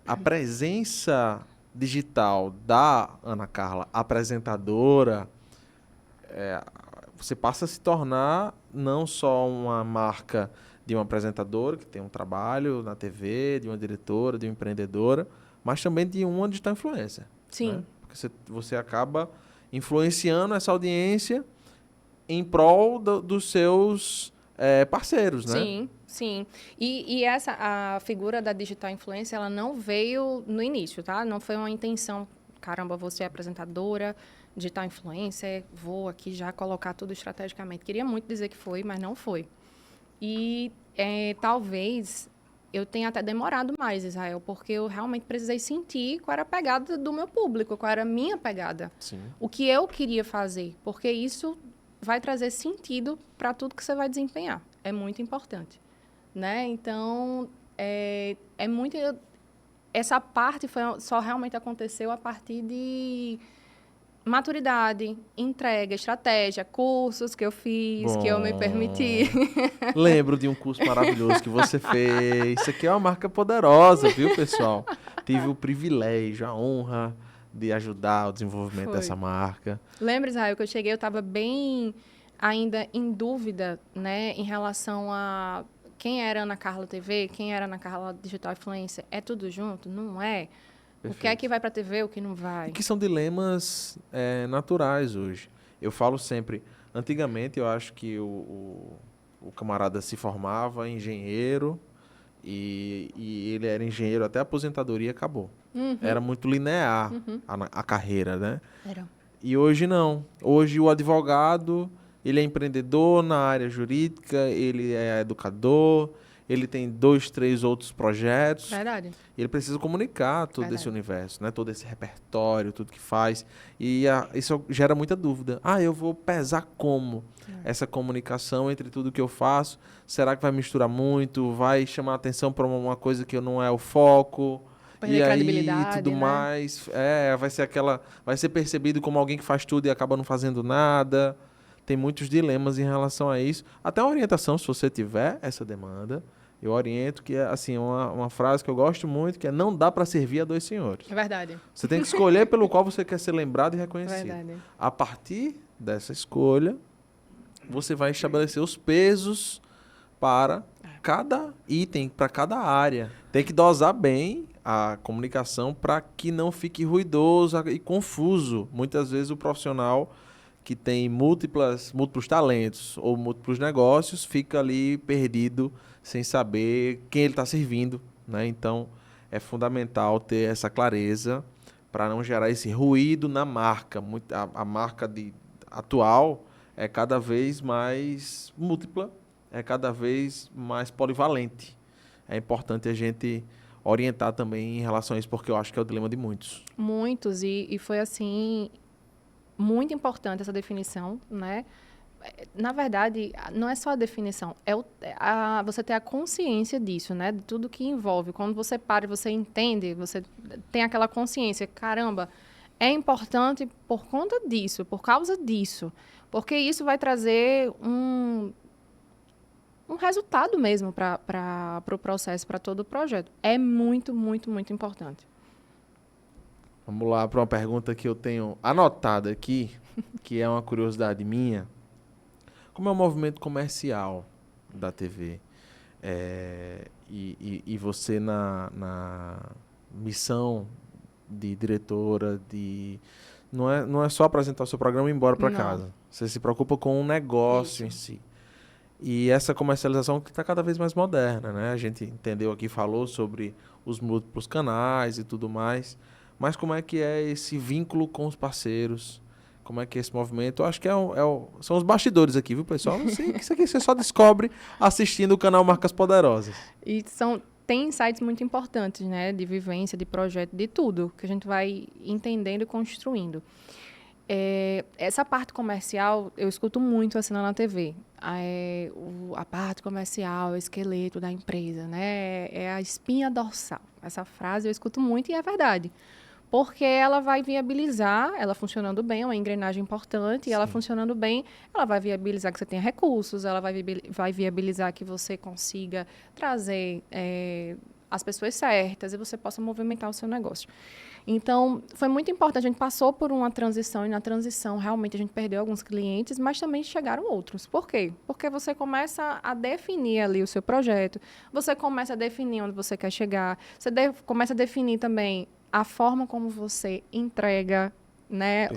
A: a presença digital da Ana Carla, apresentadora, você passa a se tornar não só uma marca de uma apresentadora que tem um trabalho na TV, de uma diretora, de uma empreendedora, mas também de uma digital influencer.
B: Sim.
A: Né? Porque você acaba influenciando essa audiência em prol dos seus parceiros, né?
B: Sim, sim. E a figura da digital influencer, ela não veio no início, tá? Não foi uma intenção, caramba, você é apresentadora, digital influencer, vou aqui já colocar tudo estrategicamente. Queria muito dizer que foi, mas não foi. E talvez eu tenha até demorado mais, Israel, porque eu realmente precisei sentir qual era a pegada do meu público, qual era a minha pegada.
A: Sim.
B: O que eu queria fazer, porque isso vai trazer sentido para tudo que você vai desempenhar. É muito importante, né? Então, é muito... Essa parte só realmente aconteceu a partir de maturidade, entrega, estratégia, cursos que eu fiz, que eu me permiti.
A: Lembro de um curso maravilhoso que você fez. Isso aqui é uma marca poderosa, viu, pessoal? Tive o privilégio, a honra de ajudar o desenvolvimento
B: Foi.
A: dessa marca.
B: Lembra, Israel, que eu cheguei, eu estava bem ainda em dúvida, né, em relação a quem era Ana Carla TV, quem era Ana Carla Digital Influencer. É tudo junto? Não é?
A: Perfeito.
B: O que é que vai para a TV, o que não vai?
A: E que são dilemas naturais hoje. Eu falo sempre, antigamente eu acho que o camarada se formava engenheiro e ele era engenheiro até a aposentadoria e acabou. Era muito linear a carreira, né?
B: Era.
A: E hoje não. Hoje o advogado, ele é empreendedor na área jurídica, ele é educador, ele tem 2, 3 outros projetos.
B: Verdade.
A: Ele precisa comunicar todo
B: Verdade.
A: esse universo, né? Todo esse repertório, tudo que faz. E isso gera muita dúvida. Eu vou pesar como essa comunicação entre tudo que eu faço? Será que vai misturar muito? Vai chamar atenção para uma coisa que não é o foco?
B: Perder
A: E aí
B: credibilidade,
A: tudo
B: né?
A: mais. Vai ser percebido como alguém que faz tudo e acaba não fazendo nada. Tem muitos dilemas em relação a isso. Até uma orientação, se você tiver essa demanda, eu oriento que é assim, uma frase que eu gosto muito, que é: não dá para servir a dois senhores.
B: É verdade.
A: Você tem que escolher pelo qual você quer ser lembrado e reconhecido.
B: Verdade.
A: A partir dessa escolha, você vai estabelecer os pesos para cada item, para cada área. Tem que dosar bem a comunicação para que não fique ruidoso e confuso. Muitas vezes o profissional que tem múltiplos talentos ou múltiplos negócios fica ali perdido sem saber quem ele está servindo, né? Então, é fundamental ter essa clareza para não gerar esse ruído na marca. A marca atual, é cada vez mais múltipla, é cada vez mais polivalente. É importante a gente orientar também em relação a isso, porque eu acho que é o dilema de muitos.
B: Muitos, e foi assim, muito importante essa definição, né? Na verdade, não é só a definição, você ter a consciência disso, né? De tudo que envolve. Quando você para e você entende, você tem aquela consciência, caramba, é importante por conta disso, por causa disso. Porque isso vai trazer um resultado mesmo para o processo, para todo o projeto. É muito, muito, muito importante.
A: Vamos lá para uma pergunta que eu tenho anotada aqui, que é uma curiosidade minha. Como é o movimento comercial da TV? E você na missão de diretora, não é só apresentar o seu programa e ir embora para
B: Não.
A: casa. Você se preocupa com o negócio em si. E essa comercialização que está cada vez mais moderna, né? A gente entendeu aqui, falou sobre os múltiplos canais e tudo mais. Mas como é que é esse vínculo com os parceiros? Como é que é esse movimento? Eu acho que são os bastidores aqui, viu, pessoal? Não sei, isso aqui você só descobre assistindo o canal Marcas Poderosas.
B: E tem insights muito importantes, né? De vivência, de projeto, de tudo, que a gente vai entendendo e construindo. Essa parte comercial, eu escuto muito assim na TV. A parte comercial, o esqueleto da empresa, né? É a espinha dorsal. Essa frase eu escuto muito e é verdade. Porque ela vai viabilizar, ela funcionando bem, é uma engrenagem importante, e ela funcionando bem, ela vai viabilizar que você tenha recursos, ela vai viabilizar que você consiga trazer as pessoas certas e você possa movimentar o seu negócio. Então, foi muito importante. A gente passou por uma transição e na transição, realmente, a gente perdeu alguns clientes, mas também chegaram outros. Por quê? Porque você começa a definir ali o seu projeto, você começa a definir onde você quer chegar, você começa a definir também a forma como você entrega, né,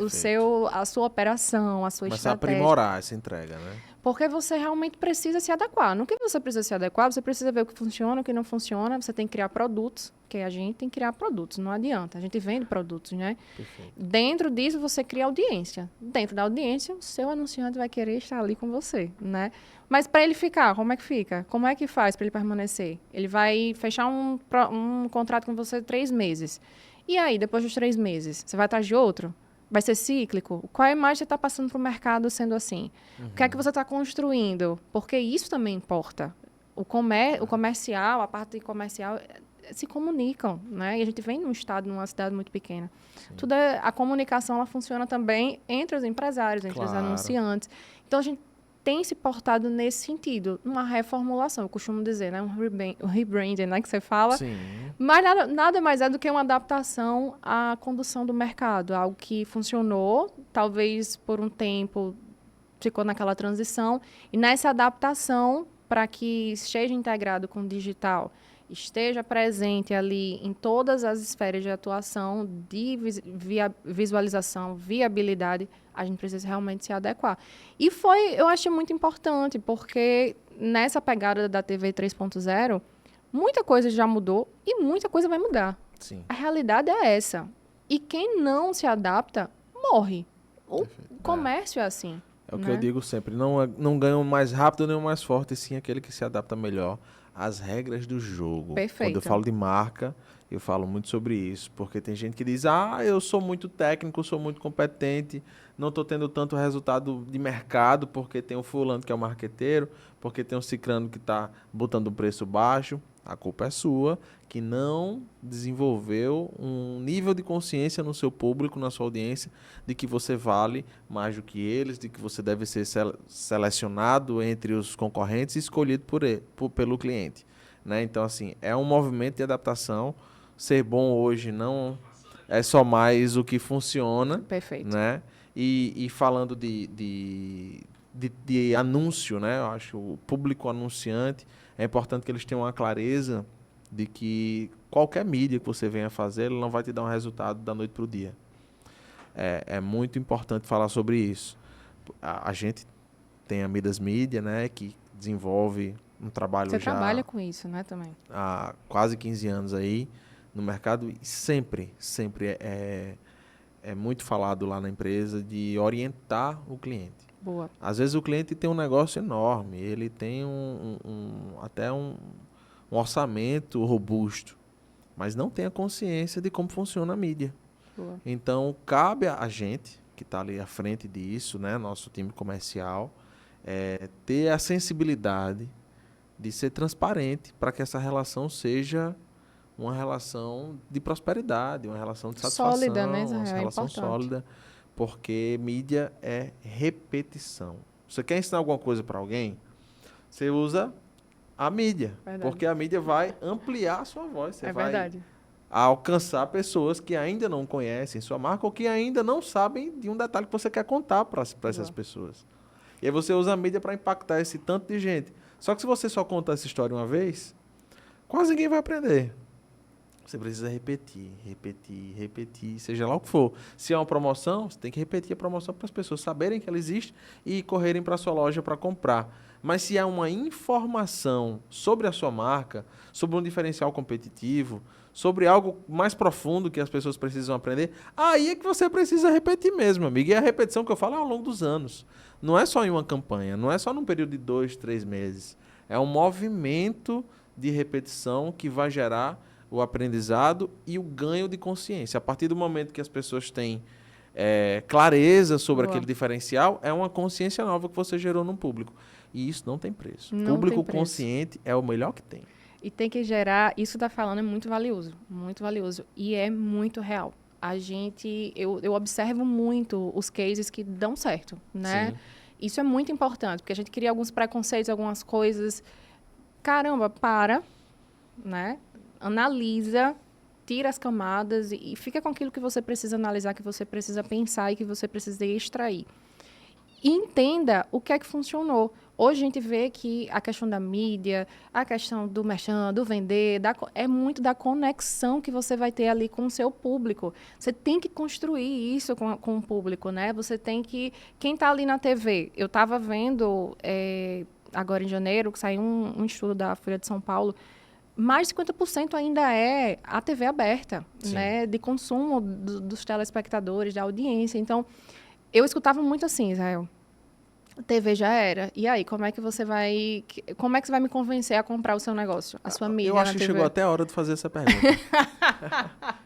B: a sua operação, a sua
A: Começar a
B: estratégia.
A: aprimorar essa entrega, né?
B: Porque você realmente precisa se adequar. No que você precisa se adequar, você precisa ver o que funciona, o que não funciona. Você tem que criar produtos, porque a gente tem que criar produtos, não adianta. A gente vende produtos, né?
A: Perfeito.
B: Dentro disso, você cria audiência. Dentro da audiência, o seu anunciante vai querer estar ali com você, né? Mas para ele ficar, como é que fica? Como é que faz para ele permanecer? Ele vai fechar um contrato com você 3 meses. E aí, depois dos 3 meses, você vai atrás de outro? Vai ser cíclico? Qual a imagem você está passando para o mercado sendo assim? O que é que você está construindo? Porque isso também importa. O comercial, a parte comercial, se comunicam, né? E a gente vem numa cidade muito pequena. A comunicação, ela funciona também entre os empresários, entre os anunciantes. Então, a gente tem se portado nesse sentido, numa reformulação, eu costumo dizer, né? Um rebranding, né? Que você fala.
A: Sim.
B: Mas nada mais é do que uma adaptação à condução do mercado. Algo que funcionou, talvez por um tempo ficou naquela transição. E nessa adaptação, para que esteja integrado com o digital, esteja presente ali em todas as esferas de atuação, de visualização, viabilidade, a gente precisa realmente se adequar. E eu achei muito importante, porque nessa pegada da TV 3.0, muita coisa já mudou e muita coisa vai mudar.
A: Sim.
B: A realidade é essa. E quem não se adapta, morre. O comércio é assim.
A: É o que eu digo sempre. Não ganha o mais rápido nem o mais forte, sim aquele que se adapta melhor às regras do jogo.
B: Perfeito.
A: Quando eu falo de marca, eu falo muito sobre isso. Porque tem gente que diz, eu sou muito técnico, sou muito competente, não estou tendo tanto resultado de mercado porque tem o fulano que é o marqueteiro, porque tem o cicrano que está botando um preço baixo. A culpa é sua, que não desenvolveu um nível de consciência no seu público, na sua audiência, de que você vale mais do que eles, de que você deve ser selecionado entre os concorrentes e escolhido pelo cliente. Né? Então, assim, é um movimento de adaptação. Ser bom hoje não é só mais o que funciona.
B: Perfeito.
A: Né? E falando de anúncio, né? Eu acho o público anunciante, é importante que eles tenham uma clareza de que qualquer mídia que você venha fazer, ele não vai te dar um resultado da noite para o dia. É muito importante falar sobre isso. A gente tem a Midas Media, né, que desenvolve um trabalho
B: Você
A: já
B: trabalha com isso, né, também?
A: há quase 15 anos aí no mercado e sempre é muito falado lá na empresa de orientar o cliente.
B: Boa.
A: Às vezes o cliente tem um negócio enorme, ele tem até um orçamento robusto, mas não tem a consciência de como funciona a mídia.
B: Boa.
A: Então, cabe a gente, que está ali à frente disso, né, nosso time comercial, ter a sensibilidade de ser transparente para que essa relação seja uma relação de prosperidade, uma relação de satisfação,
B: Sólida, né,
A: uma
B: Israel? É
A: relação
B: importante.
A: sólida, porque mídia é repetição. Você quer ensinar alguma coisa para alguém? Você usa a mídia,
B: Verdade.
A: porque a mídia vai ampliar a sua voz. Você vai
B: verdade.
A: alcançar pessoas que ainda não conhecem sua marca ou que ainda não sabem de um detalhe que você quer contar para essas pessoas. E aí você usa a mídia para impactar esse tanto de gente. Só que se você só conta essa história uma vez, quase ninguém vai aprender. Você precisa repetir, repetir, repetir, seja lá o que for. Se é uma promoção, você tem que repetir a promoção para as pessoas saberem que ela existe e correrem para a sua loja para comprar. Mas se há uma informação sobre a sua marca, sobre um diferencial competitivo, sobre algo mais profundo que as pessoas precisam aprender, aí é que você precisa repetir mesmo, amigo. E a repetição que eu falo é ao longo dos anos. Não é só em uma campanha, não é só num período de 2, 3 meses. É um movimento de repetição que vai gerar o aprendizado e o ganho de consciência. A partir do momento que as pessoas têm clareza sobre aquele diferencial, é uma consciência nova que você gerou no público. E isso não tem preço.
B: Não
A: Público
B: tem preço.
A: consciente é o melhor que tem.
B: E tem que gerar, isso que está falando é muito valioso, e é muito real. Eu observo muito os cases que dão certo, né?
A: Sim.
B: Isso é muito importante, porque a gente cria alguns preconceitos, algumas coisas. Caramba, né? Analisa, tira as camadas e fica com aquilo que você precisa analisar, que você precisa pensar e que você precisa extrair. E entenda o que é que funcionou. Hoje a gente vê que a questão da mídia, a questão do merchan, do vender, é muito da conexão que você vai ter ali com o seu público. Você tem que construir isso com o público, né? Você tem que... Quem está ali na TV? Eu estava vendo, agora em janeiro, que saiu um estudo da Folha de São Paulo, mais de 50% ainda é a TV aberta, né? De consumo dos telespectadores, da audiência. Então, eu escutava muito assim, Israel. A TV já era. E aí, como é que você vai me convencer a comprar o seu negócio? A sua mídia
A: Eu acho
B: na
A: que
B: TV?
A: chegou até a hora de fazer essa pergunta.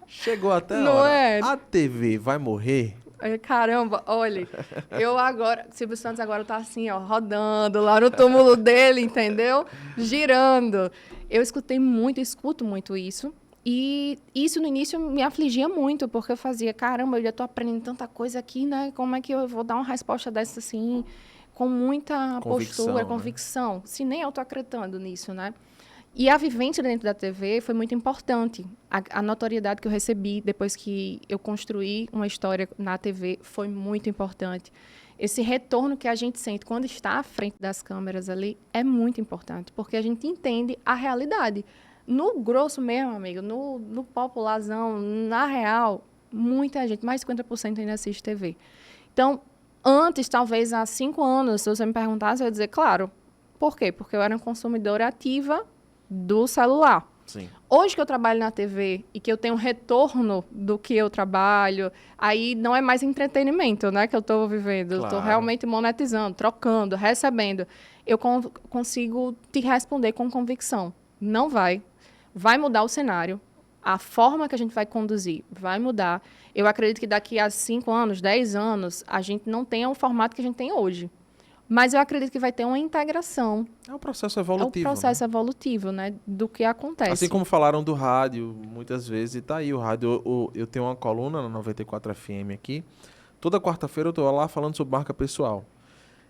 A: Chegou até a
B: Não
A: hora.
B: é?
A: A TV vai morrer?
B: Caramba, olha, Silvio Santos agora tá assim, ó, rodando lá no túmulo dele, entendeu? Girando. Eu escuto muito isso. E isso no início me afligia muito, porque eu fazia, caramba, eu já tô aprendendo tanta coisa aqui, né? Como é que eu vou dar uma resposta dessa assim, com muita postura, convicção? Se nem eu tô acreditando nisso, né? E a vivência dentro da TV foi muito importante. A notoriedade que eu recebi depois que eu construí uma história na TV foi muito importante. Esse retorno que a gente sente quando está à frente das câmeras ali é muito importante, porque a gente entende a realidade. No grosso mesmo, amigo, no popularzão, na real, muita gente, mais de 50% ainda assiste TV. Então, antes, talvez há 5 anos, se você me perguntasse, eu ia dizer, claro. Por quê? Porque eu era uma consumidora ativa do celular.
A: Sim.
B: Hoje que eu trabalho na TV e que eu tenho retorno do que eu trabalho, aí não é mais entretenimento, né, que eu estou vivendo. Claro. Eu estou realmente monetizando, trocando, recebendo. Eu consigo te responder com convicção. Não vai. Vai mudar o cenário. A forma que a gente vai conduzir vai mudar. Eu acredito que daqui a 5 anos, 10 anos, a gente não tenha o formato que a gente tem hoje. Mas eu acredito que vai ter uma integração.
A: É um processo evolutivo.
B: É um processo evolutivo, né? Do que acontece.
A: Assim como falaram do rádio, muitas vezes, e tá aí o rádio. Eu tenho uma coluna na 94 FM aqui. Toda quarta-feira eu tô lá falando sobre marca pessoal.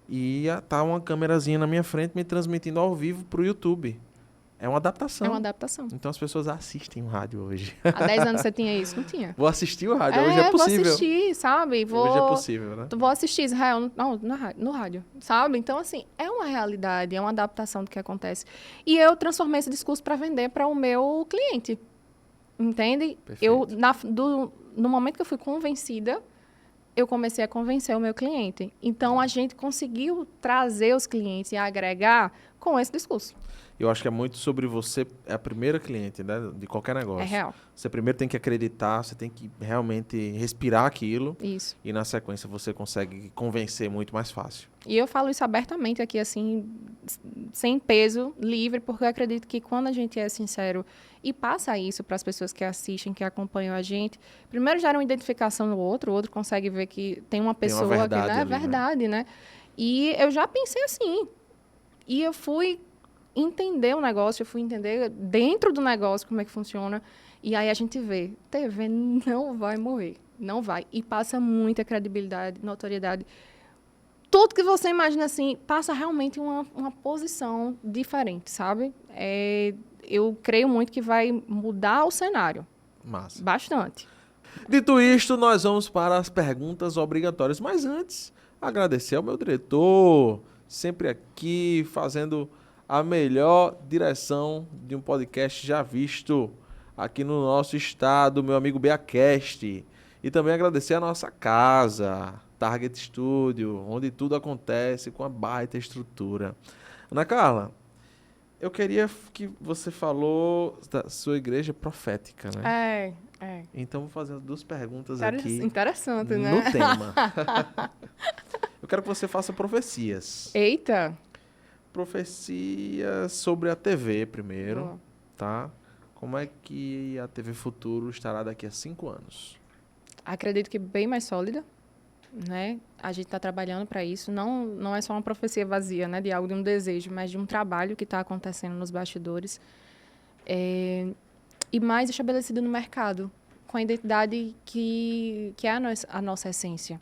A: E tá uma câmerazinha na minha frente me transmitindo ao vivo pro YouTube. É uma adaptação.
B: É uma adaptação.
A: Então as pessoas assistem o rádio hoje.
B: Há 10 anos você tinha isso? Não tinha.
A: Vou assistir o rádio, hoje é possível.
B: Vou assistir, sabe?
A: Hoje é possível, né?
B: Vou assistir Israel no rádio, sabe? Então, assim, é uma realidade, é uma adaptação do que acontece. E eu transformei esse discurso para vender para o meu cliente. Entende?
A: Perfeito.
B: No momento que eu fui convencida, eu comecei a convencer o meu cliente. Então, a gente conseguiu trazer os clientes e agregar com esse discurso.
A: Eu acho que é muito sobre você, é a primeira cliente, né, de qualquer negócio.
B: É real.
A: Você primeiro tem que acreditar, você tem que realmente respirar aquilo.
B: Isso.
A: E na sequência você consegue convencer muito mais fácil.
B: E eu falo isso abertamente aqui, assim, sem peso, livre, porque eu acredito que quando a gente é sincero e passa isso para as pessoas que assistem, que acompanham a gente, primeiro gera uma identificação no outro, o outro consegue ver que tem uma pessoa que
A: verdade
B: é
A: ali, né?
B: verdade, né? E eu já pensei assim. E eu fui entender o negócio, eu fui entender dentro do negócio como é que funciona. E aí a gente vê, TV não vai morrer, não vai. E passa muita credibilidade, notoriedade. Tudo que você imagina assim, passa realmente uma posição diferente, sabe? Eu creio muito que vai mudar o cenário.
A: Massa.
B: Bastante.
A: Dito isto, nós vamos para as perguntas obrigatórias. Mas antes, agradecer ao meu diretor, sempre aqui fazendo a melhor direção de um podcast já visto aqui no nosso estado, meu amigo BeaCast. E também agradecer a nossa casa, Target Studio, onde tudo acontece com a baita estrutura. Ana Carla, eu queria que você falou da sua igreja profética, né?
B: É.
A: Então vou fazer 2 perguntas aqui
B: Interessante, né?
A: no tema. Eu quero que você faça profecias.
B: Eita!
A: Profecias sobre a TV primeiro,
B: Boa.
A: tá? Como é que a TV Futuro estará daqui a 5 anos?
B: Acredito que bem mais sólida, né? A gente está trabalhando para isso. Não é só uma profecia vazia, né? De algo, de um desejo, mas de um trabalho que está acontecendo nos bastidores. E mais estabelecido no mercado, com a identidade que é a nossa essência.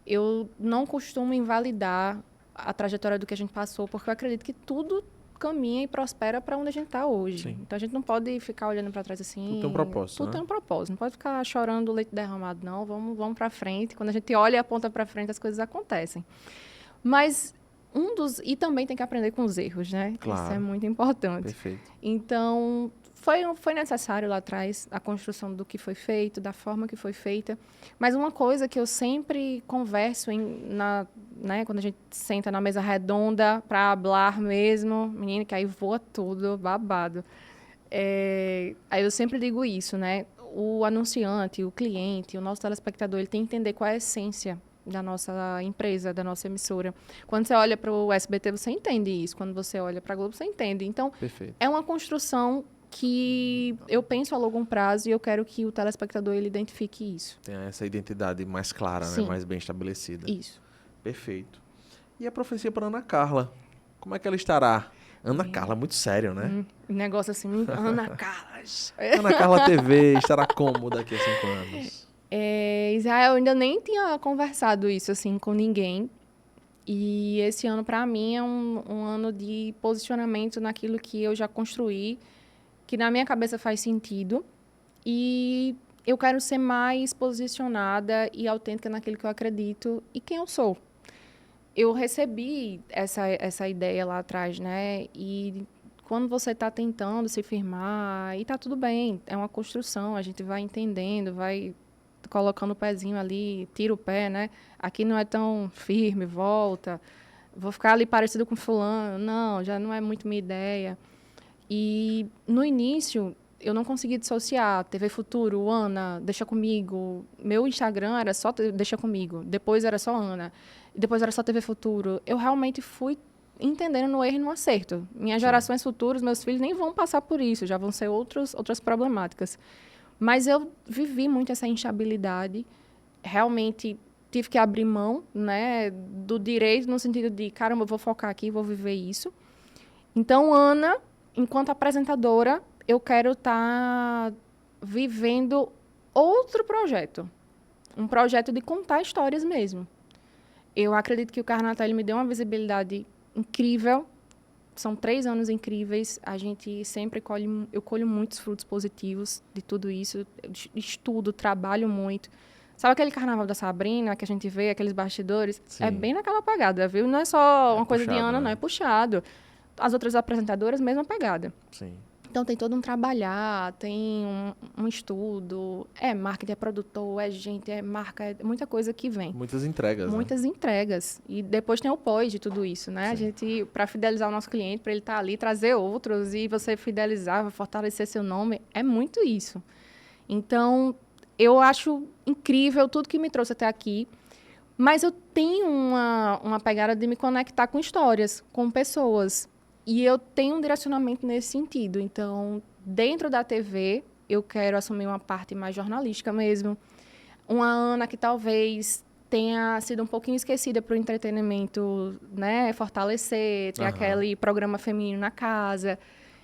B: Eu não costumo invalidar a trajetória do que a gente passou, porque eu acredito que tudo caminha e prospera para onde a gente está hoje.
A: Sim.
B: Então, a gente não pode ficar olhando para trás assim...
A: Tudo tem um propósito,
B: Tudo
A: né?
B: tem um propósito. Não pode ficar chorando leite derramado, não. Vamos para frente. Quando a gente olha e aponta para frente, as coisas acontecem. Mas e também tem que aprender com os erros, né?
A: Claro.
B: Isso é muito importante.
A: Perfeito.
B: Então, foi necessário lá atrás a construção do que foi feito, da forma que foi feita. Mas uma coisa que eu sempre converso né, quando a gente senta na mesa redonda para falar mesmo, menina, que aí voa tudo, babado. Aí eu sempre digo isso, né? O anunciante, o cliente, o nosso telespectador, ele tem que entender qual é a essência da nossa empresa, da nossa emissora. Quando você olha para o SBT, você entende isso. Quando você olha para a Globo, você entende. Então,
A: Perfeito.
B: é uma construção que eu penso a longo prazo e eu quero que o telespectador ele identifique isso.
A: Tem essa identidade mais clara, né?
B: Sim.
A: Mais bem estabelecida.
B: Isso.
A: Perfeito. E a profecia para Ana Carla? Como é que ela estará? Ana Carla, muito sério, né?
B: Negócio assim, Ana Carla.
A: Ana Carla TV estará como daqui a 5 anos?
B: Israel, eu ainda nem tinha conversado isso assim com ninguém. E esse ano, para mim, é um ano de posicionamento naquilo que eu já construí, que na minha cabeça faz sentido. E eu quero ser mais posicionada e autêntica naquilo que eu acredito e quem eu sou. Eu recebi essa ideia lá atrás, né? E quando você está tentando se firmar, e tá tudo bem, é uma construção, a gente vai entendendo, vai colocando o pezinho ali, tira o pé, né? Aqui não é tão firme, volta. Vou ficar ali parecido com fulano. Não, já não é muito minha ideia. E no início, eu não consegui dissociar. TV Futuro, Ana, Deixa Comigo. Meu Instagram era só Deixa Comigo. Depois era só Ana. Depois era só TV Futuro. Eu realmente fui entendendo no erro e no acerto. Minhas gerações futuras, meus filhos nem vão passar por isso. Já vão ser outras problemáticas. Mas eu vivi muito essa instabilidade. Realmente tive que abrir mão, né, do direito no sentido de, caramba, eu vou focar aqui, vou viver isso. Então, Ana, enquanto apresentadora, eu quero estar vivendo outro projeto. Um projeto de contar histórias mesmo. Eu acredito que o Carnatal ele me deu uma visibilidade incrível. São 3 anos incríveis. A gente sempre eu colho muitos frutos positivos de tudo isso. Eu estudo, trabalho muito. Sabe aquele Carnaval da Sabrina que a gente vê, aqueles bastidores?
A: Sim.
B: É bem naquela pegada, viu? Não é só uma coisa de
A: puxado,
B: Ana,
A: né?
B: não. É puxado. As outras apresentadoras, mesma pegada.
A: Sim.
B: Então, tem todo um trabalhar, tem um estudo, é marketing, é produtor, é gente, é marca, é muita coisa que vem.
A: Muitas entregas, né?
B: Muitas entregas. E depois tem o pós de tudo isso, né? A
A: Sim.
B: gente, para fidelizar o nosso cliente, para ele estar ali, trazer outros e você fidelizar, fortalecer seu nome, é muito isso. Então, eu acho incrível tudo que me trouxe até aqui, mas eu tenho uma pegada de me conectar com histórias, com pessoas. E eu tenho um direcionamento nesse sentido. Então, dentro da TV, eu quero assumir uma parte mais jornalística mesmo. Uma Ana que talvez tenha sido um pouquinho esquecida para o entretenimento, né? Fortalecer, ter aquele programa feminino na casa.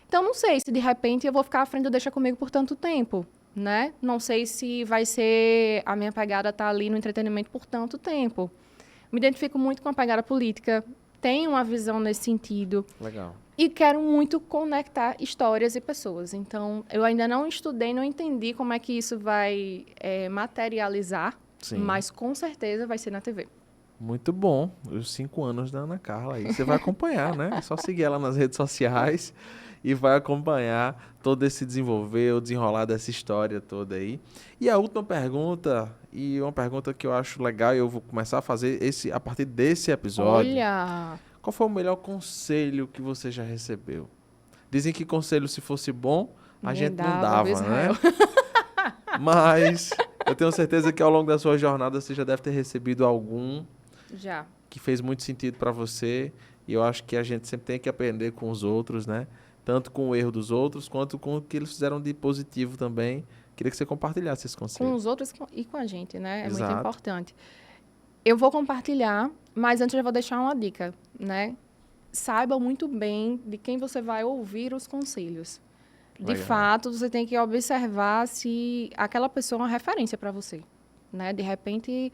B: Então, não sei se de repente eu vou ficar à frente do Deixa Comigo por tanto tempo, né? Não sei se vai ser a minha pegada estar ali no entretenimento por tanto tempo. Me identifico muito com a pegada política, tenho uma visão nesse sentido.
A: Legal.
B: E quero muito conectar histórias e pessoas. Então, eu ainda não estudei, não entendi como é que isso vai materializar,
A: Sim.
B: mas com certeza vai ser na TV.
A: Muito bom. Os 5 anos da Ana Carla aí. Você vai acompanhar, né? É só seguir ela nas redes sociais e vai acompanhar todo esse desenvolver, o desenrolar dessa história toda aí. E a última pergunta, e uma pergunta que eu acho legal, e eu vou começar a fazer a partir desse episódio.
B: Olha!
A: Qual foi o melhor conselho que você já recebeu? Dizem que conselho, se fosse bom, a
B: Ninguém
A: gente não
B: dava,
A: dava, né? Mas eu tenho certeza que ao longo da sua jornada você já deve ter recebido algum
B: Já.
A: que fez muito sentido para você. E eu acho que a gente sempre tem que aprender com os outros, né? Tanto com o erro dos outros, quanto com o que eles fizeram de positivo também. Queria que você compartilhasse esse
B: Com
A: conselho.
B: os outros e com a gente, né? É muito
A: Exato.
B: importante. Eu vou compartilhar, mas antes eu vou deixar uma dica, né? Saiba muito bem de quem você vai ouvir os conselhos. De
A: Legal.
B: fato, você tem que observar se aquela pessoa é uma referência para você, né? De repente,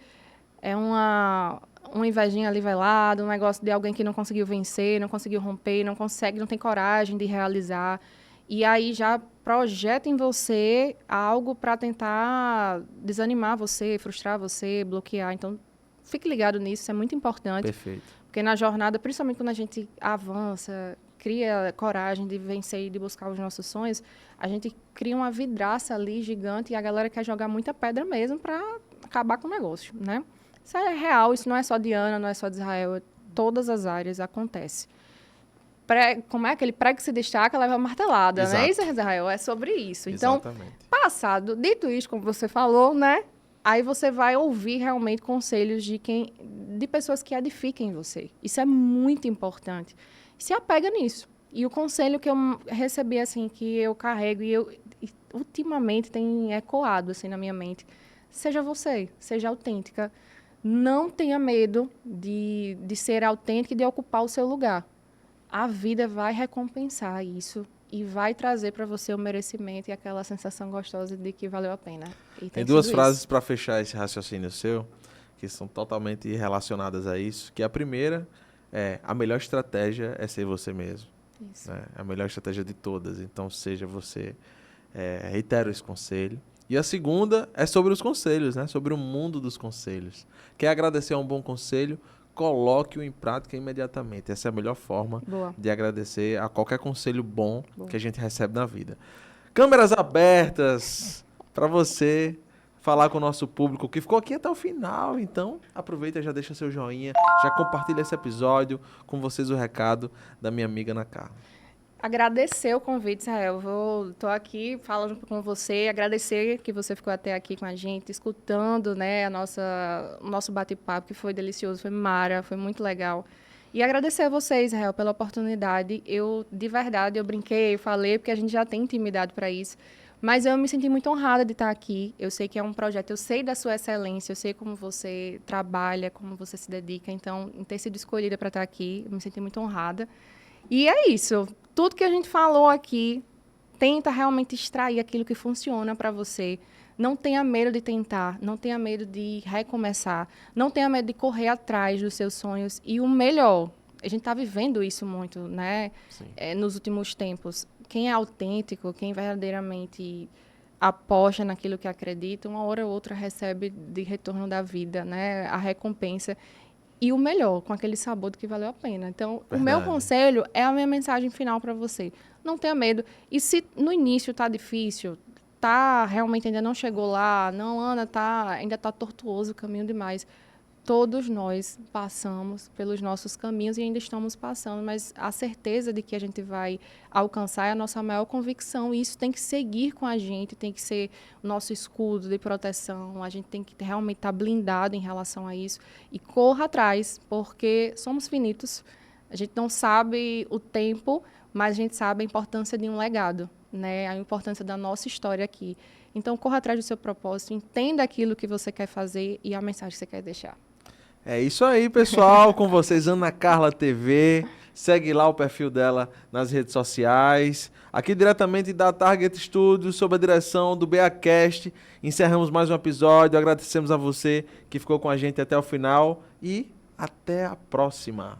B: é uma invejinha ali velada, um negócio de alguém que não conseguiu vencer, não conseguiu romper, não consegue, não tem coragem de realizar. E aí já projeta em você algo para tentar desanimar você, frustrar você, bloquear. Então, fique ligado nisso, isso é muito importante.
A: Perfeito.
B: Porque na jornada, principalmente quando a gente avança, cria coragem de vencer e de buscar os nossos sonhos, a gente cria uma vidraça ali gigante e a galera quer jogar muita pedra mesmo para acabar com o negócio, né? Isso é real, isso não é só de Ana, não é só de Israel, todas as áreas acontece. Como é aquele prego que se destaca, leva martelada,
A: Exato.
B: né? Isso, Israel, é sobre isso. Então,
A: Exatamente.
B: passado, dito isso, como você falou, né? Aí você vai ouvir realmente conselhos de pessoas que edifiquem você. Isso é muito importante. Se apega nisso. E o conselho que eu recebi, assim, que eu carrego e ultimamente tem ecoado, assim, na minha mente. Seja você, seja autêntica. Não tenha medo de ser autêntica e de ocupar o seu lugar. A vida vai recompensar isso e vai trazer para você o merecimento e aquela sensação gostosa de que valeu a pena. E
A: Tem
B: tem
A: duas
B: sido
A: frases
B: isso.
A: para fechar esse raciocínio seu, que são totalmente relacionadas a isso, que a primeira é: a melhor estratégia é ser você mesmo.
B: Isso.
A: Né? A melhor estratégia de todas. Então, seja você. Reitero esse conselho. E a segunda é sobre os conselhos, né? Sobre o mundo dos conselhos. Quer agradecer a um bom conselho? Coloque-o em prática imediatamente. Essa é a melhor forma
B: Boa.
A: de agradecer a qualquer conselho bom
B: Boa.
A: que a gente recebe na vida. Câmeras abertas para você falar com o nosso público que ficou aqui até o final. Então, aproveita, já deixa seu joinha, já compartilha esse episódio. Com vocês o recado da minha amiga Ana Carla.
B: Agradecer o convite, Israel. Estou aqui falando com você, agradecer que você ficou até aqui com a gente, escutando, né, o nosso bate-papo, que foi delicioso, foi mara, foi muito legal. E agradecer a você, Israel, pela oportunidade. De verdade, eu brinquei, falei, porque a gente já tem intimidade para isso. Mas eu me senti muito honrada de estar aqui. Eu sei que é um projeto, eu sei da sua excelência, eu sei como você trabalha, como você se dedica. Então, em ter sido escolhida para estar aqui, eu me senti muito honrada. E é isso. Tudo que a gente falou aqui, tenta realmente extrair aquilo que funciona para você. Não tenha medo de tentar, não tenha medo de recomeçar, não tenha medo de correr atrás dos seus sonhos. E o melhor, a gente está vivendo isso muito, né? Nos últimos tempos. Quem é autêntico, quem verdadeiramente aposta naquilo que acredita, uma hora ou outra recebe de retorno da vida, né? A recompensa. e o melhor, com aquele sabor do que valeu a pena. Então, o meu
A: Verdade.
B: conselho é a minha mensagem final para você. Não tenha medo. E se no início tá difícil, tá realmente ainda não chegou lá, não, Ana, ainda tá tortuoso o caminho demais. Todos nós passamos pelos nossos caminhos e ainda estamos passando, mas a certeza de que a gente vai alcançar é a nossa maior convicção, e isso tem que seguir com a gente, tem que ser o nosso escudo de proteção, a gente tem que realmente estar blindado em relação a isso e corra atrás, porque somos finitos, a gente não sabe o tempo, mas a gente sabe a importância de um legado, né? A importância da nossa história aqui. Então, corra atrás do seu propósito, entenda aquilo que você quer fazer e a mensagem que você quer deixar.
A: É isso aí, pessoal. Com vocês, Ana Carla TV. Segue lá o perfil dela nas redes sociais. Aqui diretamente da Target Studios, sob a direção do BAcast. Encerramos mais um episódio. Agradecemos a você que ficou com a gente até o final. E até a próxima.